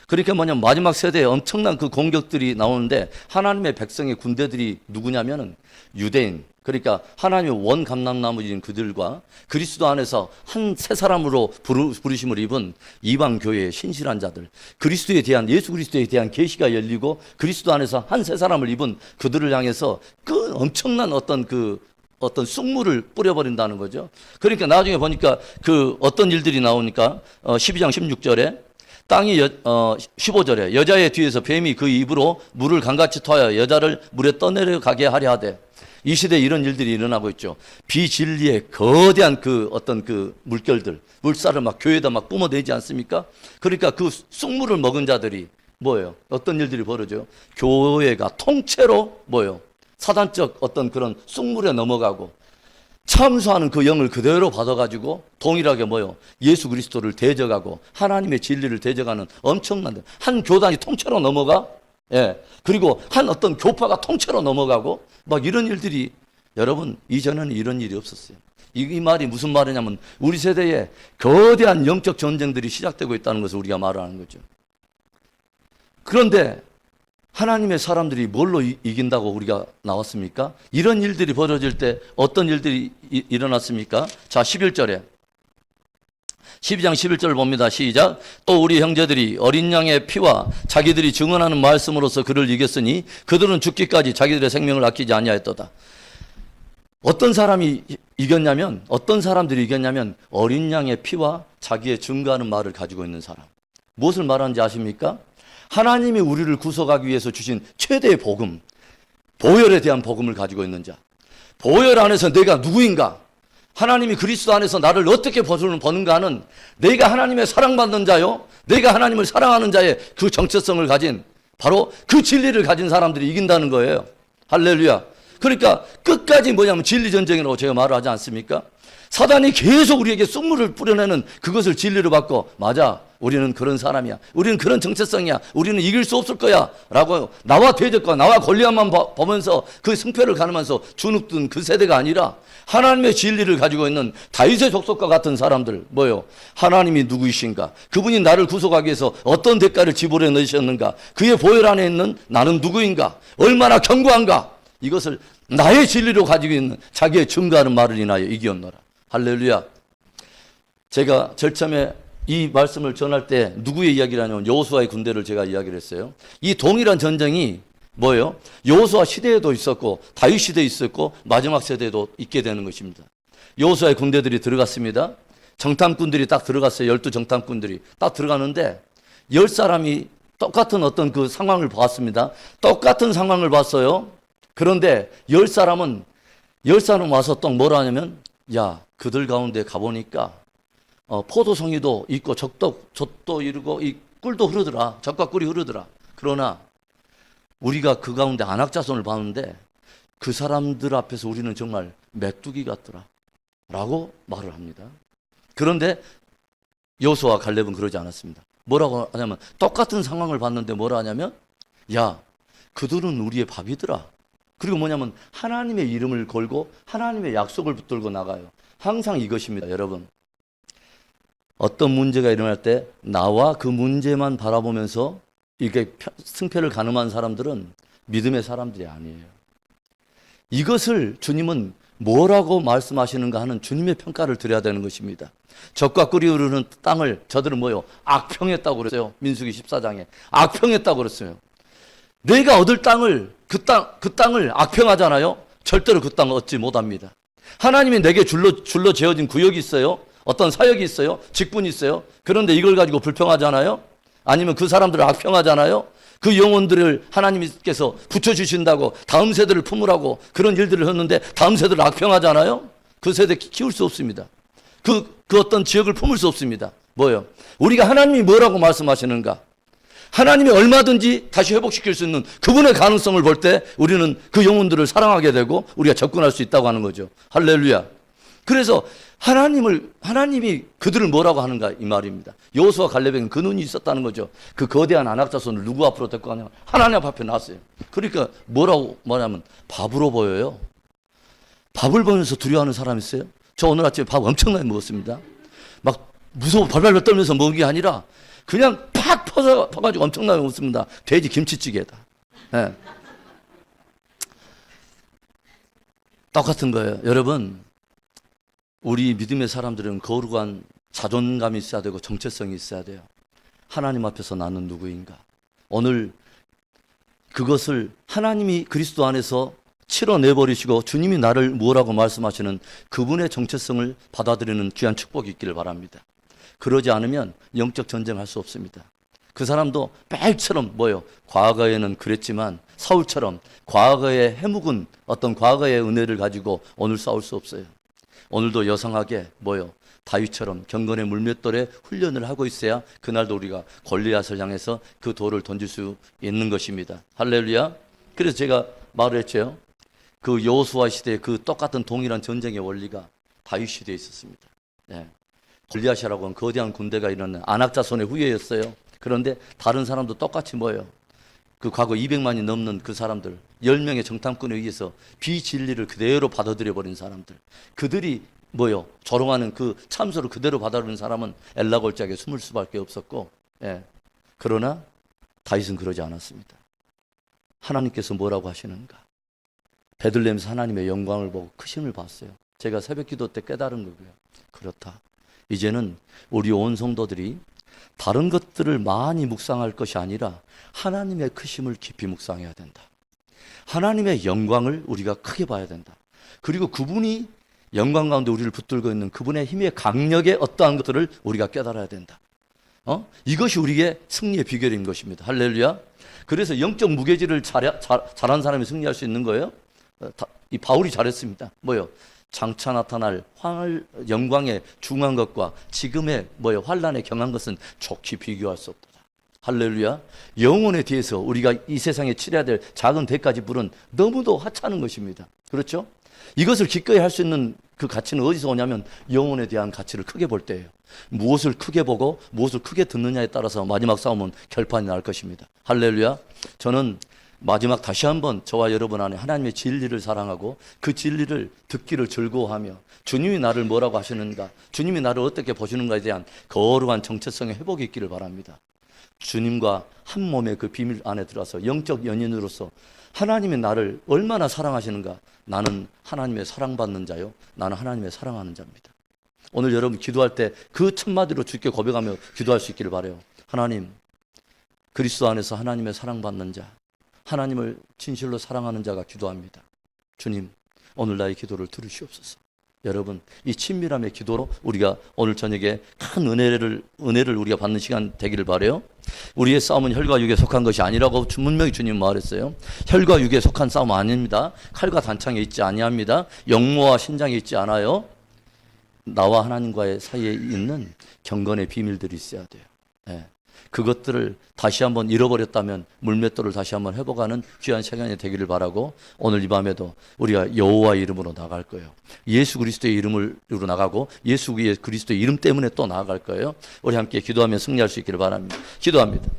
그러니까 뭐냐면 마지막 세대에 엄청난 그 공격들이 나오는데, 하나님의 백성의 군대들이 누구냐면은 유대인, 그러니까 하나님의 원 감람나무인 그들과 그리스도 안에서 한 세 사람으로 부르심을 입은 이방 교회의 신실한 자들, 그리스도에 대한, 예수 그리스도에 대한 계시가 열리고 그리스도 안에서 한 세 사람을 입은 그들을 향해서 그 엄청난 어떤 쑥물을 뿌려버린다는 거죠. 그러니까 나중에 보니까 그 어떤 일들이 나오니까 12장 16절에 땅이 15절에 여자의 뒤에서 뱀이 그 입으로 물을 강같이 토하여 여자를 물에 떠내려가게 하려 하되, 이 시대에 이런 일들이 일어나고 있죠. 비진리의 거대한 그 어떤 그 물결들, 물살을 막 교회에다 막 뿜어내지 않습니까? 그러니까 그 쑥물을 먹은 자들이 뭐예요? 어떤 일들이 벌어져요? 교회가 통째로 뭐예요? 사단적 어떤 그런 쑥물에 넘어가고 참수하는 그 영을 그대로 받아가지고 동일하게 뭐요? 예수 그리스도를 대적하고 하나님의 진리를 대적하는 엄청난, 한 교단이 통째로 넘어가, 예, 그리고 한 어떤 교파가 통째로 넘어가고 막 이런 일들이, 여러분 이전에는 이런 일이 없었어요. 이 말이 무슨 말이냐면 우리 세대에 거대한 영적 전쟁들이 시작되고 있다는 것을 우리가 말하는 거죠. 그런데 하나님의 사람들이 뭘로 이긴다고 우리가 나왔습니까? 이런 일들이 벌어질 때 어떤 일들이 일어났습니까? 자, 11절에 12장 11절 봅니다. 시작. 또 우리 형제들이 어린 양의 피와 자기들이 증언하는 말씀으로서 그를 이겼으니 그들은 죽기까지 자기들의 생명을 아끼지 아니하였도다. 어떤 사람이 이겼냐면, 어떤 사람들이 이겼냐면 어린 양의 피와 자기의 증거하는 말을 가지고 있는 사람. 무엇을 말하는지 아십니까? 하나님이 우리를 구속하기 위해서 주신 최대의 복음, 보혈에 대한 복음을 가지고 있는 자. 보혈 안에서 내가 누구인가, 하나님이 그리스도 안에서 나를 어떻게 버는가 하는, 내가 하나님의 사랑받는 자요, 내가 하나님을 사랑하는 자의 그 정체성을 가진, 바로 그 진리를 가진 사람들이 이긴다는 거예요. 할렐루야. 그러니까 끝까지 뭐냐면 진리 전쟁이라고 제가 말을 하지 않습니까? 사단이 계속 우리에게 쑥물을 뿌려내는 그것을 진리로 받고, 맞아, 우리는 그런 사람이야, 우리는 그런 정체성이야, 우리는 이길 수 없을 거야 라고 나와 대적과 나와 골리앗만 보면서 그 승패를 가누면서 주눅든 그 세대가 아니라, 하나님의 진리를 가지고 있는 다윗의 족속과 같은 사람들, 뭐요? 하나님이 누구이신가, 그분이 나를 구속하기 위해서 어떤 대가를 지불해 넣으셨는가, 그의 보혈 안에 있는 나는 누구인가, 얼마나 견고한가, 이것을 나의 진리로 가지고 있는 자기의 증거하는 말을 인하여 이기었노라. 할렐루야. 제가 제일 처음에 이 말씀을 전할 때 누구의 이야기를 하냐면 여호수아의 군대를 제가 이야기를 했어요. 이 동일한 전쟁이 뭐예요? 여호수아 시대에도 있었고 다윗 시대에 있었고 마지막 세대에도 있게 되는 것입니다. 여호수아의 군대들이 들어갔습니다. 정탐꾼들이 딱 들어갔어요. 12정탐꾼들이 딱 들어가는데 10사람이 똑같은 어떤 그 상황을 봤습니다. 똑같은 상황을 봤어요. 그런데 10사람 와서 또 뭐라 하냐면, 야, 그들 가운데 가보니까 포도송이도 있고 젖도 이르고 이 꿀도 흐르더라. 젖과 꿀이 흐르더라. 그러나 우리가 그 가운데 안악자손을 봤는데 그 사람들 앞에서 우리는 정말 메뚜기 같더라 라고 말을 합니다. 그런데 여호수아와 갈렙은 그러지 않았습니다. 뭐라고 하냐면, 똑같은 상황을 봤는데 뭐라 하냐면, 야, 그들은 우리의 밥이더라. 그리고 뭐냐면 하나님의 이름을 걸고 하나님의 약속을 붙들고 나가요. 항상 이것입니다, 여러분. 어떤 문제가 일어날 때 나와 그 문제만 바라보면서 이렇게 승패를 가늠한 사람들은 믿음의 사람들이 아니에요. 이것을 주님은 뭐라고 말씀하시는가 하는 주님의 평가를 드려야 되는 것입니다. 젖과 꿀이 흐르는 땅을 저들은 뭐요? 악평했다고 그랬어요. 민수기 14장에 악평했다고 그랬어요. 내가 얻을 땅을 그 땅을 악평하잖아요. 절대로 그 땅을 얻지 못합니다. 하나님이 내게 줄로 재어진 구역이 있어요. 어떤 사역이 있어요. 직분이 있어요. 그런데 이걸 가지고 불평하잖아요. 아니면 그 사람들을 악평하잖아요. 그 영혼들을 하나님께서 붙여주신다고 다음 세대를 품으라고 그런 일들을 했는데 다음 세대를 악평하잖아요. 그 세대 키울 수 없습니다. 그 어떤 지역을 품을 수 없습니다. 뭐예요? 우리가 하나님이 뭐라고 말씀하시는가? 하나님이 얼마든지 다시 회복시킬 수 있는 그분의 가능성을 볼 때 우리는 그 영혼들을 사랑하게 되고 우리가 접근할 수 있다고 하는 거죠. 할렐루야. 그래서 하나님이 그들을 뭐라고 하는가 이 말입니다. 여호수아 갈렙에게는 그 눈이 있었다는 거죠. 그 거대한 안악자손을 누구 앞으로 데리고 가냐? 하나님 앞에 놨어요. 그러니까 뭐라고 말하면 밥으로 보여요. 밥을 보면서 두려워하는 사람 있어요? 저 오늘 아침에 밥 엄청나게 먹었습니다. 막 무서워 발발발 떨면서 먹은 게 아니라 그냥 팍 퍼가지고 엄청나게 먹습니다. 돼지 김치찌개다. 네. 똑같은 거예요. 여러분, 우리 믿음의 사람들은 거룩한 자존감이 있어야 되고 정체성이 있어야 돼요. 하나님 앞에서 나는 누구인가? 오늘 그것을 하나님이 그리스도 안에서 치러내버리시고 주님이 나를 뭐라고 말씀하시는 그분의 정체성을 받아들이는 귀한 축복이 있기를 바랍니다. 그러지 않으면 영적 전쟁할 수 없습니다. 그 사람도 벨처럼 과거에는 그랬지만 사울처럼 과거에 해묵은 어떤 과거의 은혜를 가지고 오늘 싸울 수 없어요. 오늘도 여성하게 다윗처럼 경건의 물맷돌에 훈련을 하고 있어야 그날도 우리가 골리앗을 향해서 그 돌을 던질 수 있는 것입니다. 할렐루야. 그래서 제가 말을 했죠. 그 여호수아 시대에 그 똑같은 동일한 전쟁의 원리가 다윗 시대에 있었습니다. 네. 골리앗이라고 하는 거대한 군대가 일어난 안악자손의 후예였어요. 그런데 다른 사람도 똑같이 그 과거 200만이 넘는 그 사람들, 10명의 정탐꾼에 의해서 비진리를 그대로 받아들여 버린 사람들, 그들이 조롱하는 그 참소를 그대로 받아들인 사람은 엘라 골짜기에 숨을 수밖에 없었고, 예. 그러나 다윗은 그러지 않았습니다. 하나님께서 뭐라고 하시는가? 베들레헴에서 하나님의 영광을 보고 크심을 봤어요. 제가 새벽 기도 때 깨달은 거고요. 그렇다. 이제는 우리 온 성도들이 다른 것들을 많이 묵상할 것이 아니라 하나님의 크심을 깊이 묵상해야 된다. 하나님의 영광을 우리가 크게 봐야 된다. 그리고 그분이 영광 가운데 우리를 붙들고 있는 그분의 힘의 강력의 어떠한 것들을 우리가 깨달아야 된다. 이것이 우리의 승리의 비결인 것입니다. 할렐루야. 그래서 영적 무게질을 잘한 사람이 승리할 수 있는 거예요. 이 바울이 잘했습니다. 장차 나타날 영광에 중한 것과 지금의 환란에 경한 것은 좋게 비교할 수 없다. 할렐루야. 영혼에 대해서 우리가 이 세상에 치러야 될 작은 대까지 부른 너무도 하찮은 것입니다. 그렇죠? 이것을 기꺼이 할 수 있는 그 가치는 어디서 오냐면 영혼에 대한 가치를 크게 볼 때예요. 무엇을 크게 보고 무엇을 크게 듣느냐에 따라서 마지막 싸움은 결판이 날 것입니다. 할렐루야. 저는 마지막 다시 한번 저와 여러분 안에 하나님의 진리를 사랑하고 그 진리를 듣기를 즐거워하며 주님이 나를 뭐라고 하시는가, 주님이 나를 어떻게 보시는가에 대한 거룩한 정체성의 회복이 있기를 바랍니다. 주님과 한 몸의 그 비밀 안에 들어서 영적 연인으로서 하나님이 나를 얼마나 사랑하시는가. 나는 하나님의 사랑받는 자요, 나는 하나님의 사랑하는 자입니다. 오늘 여러분 기도할 때 그 첫마디로 주께 고백하며 기도할 수 있기를 바라요. 하나님, 그리스도 안에서 하나님의 사랑받는 자, 하나님을 진실로 사랑하는 자가 기도합니다. 주님, 오늘 나의 기도를 들으시옵소서. 여러분, 이 친밀함의 기도로 우리가 오늘 저녁에 큰 은혜를 우리가 받는 시간 되기를 바라요. 우리의 싸움은 혈과 육에 속한 것이 아니라고 분명히 주님 말했어요. 혈과 육에 속한 싸움 아닙니다. 칼과 단창에 있지 아니합니다. 영모와 신장에 있지 않아요. 나와 하나님과의 사이에 있는 경건의 비밀들이 있어야 돼요. 네. 그것들을 다시 한번 잃어버렸다면 물맷돌을 다시 한번 회복하는 귀한 시간이 되기를 바라고, 오늘 이 밤에도 우리가 여호와 이름으로 나갈 거예요. 예수 그리스도의 이름으로 나가고 예수 그리스도의 이름 때문에 또 나아갈 거예요. 우리 함께 기도하며 승리할 수 있기를 바랍니다. 기도합니다.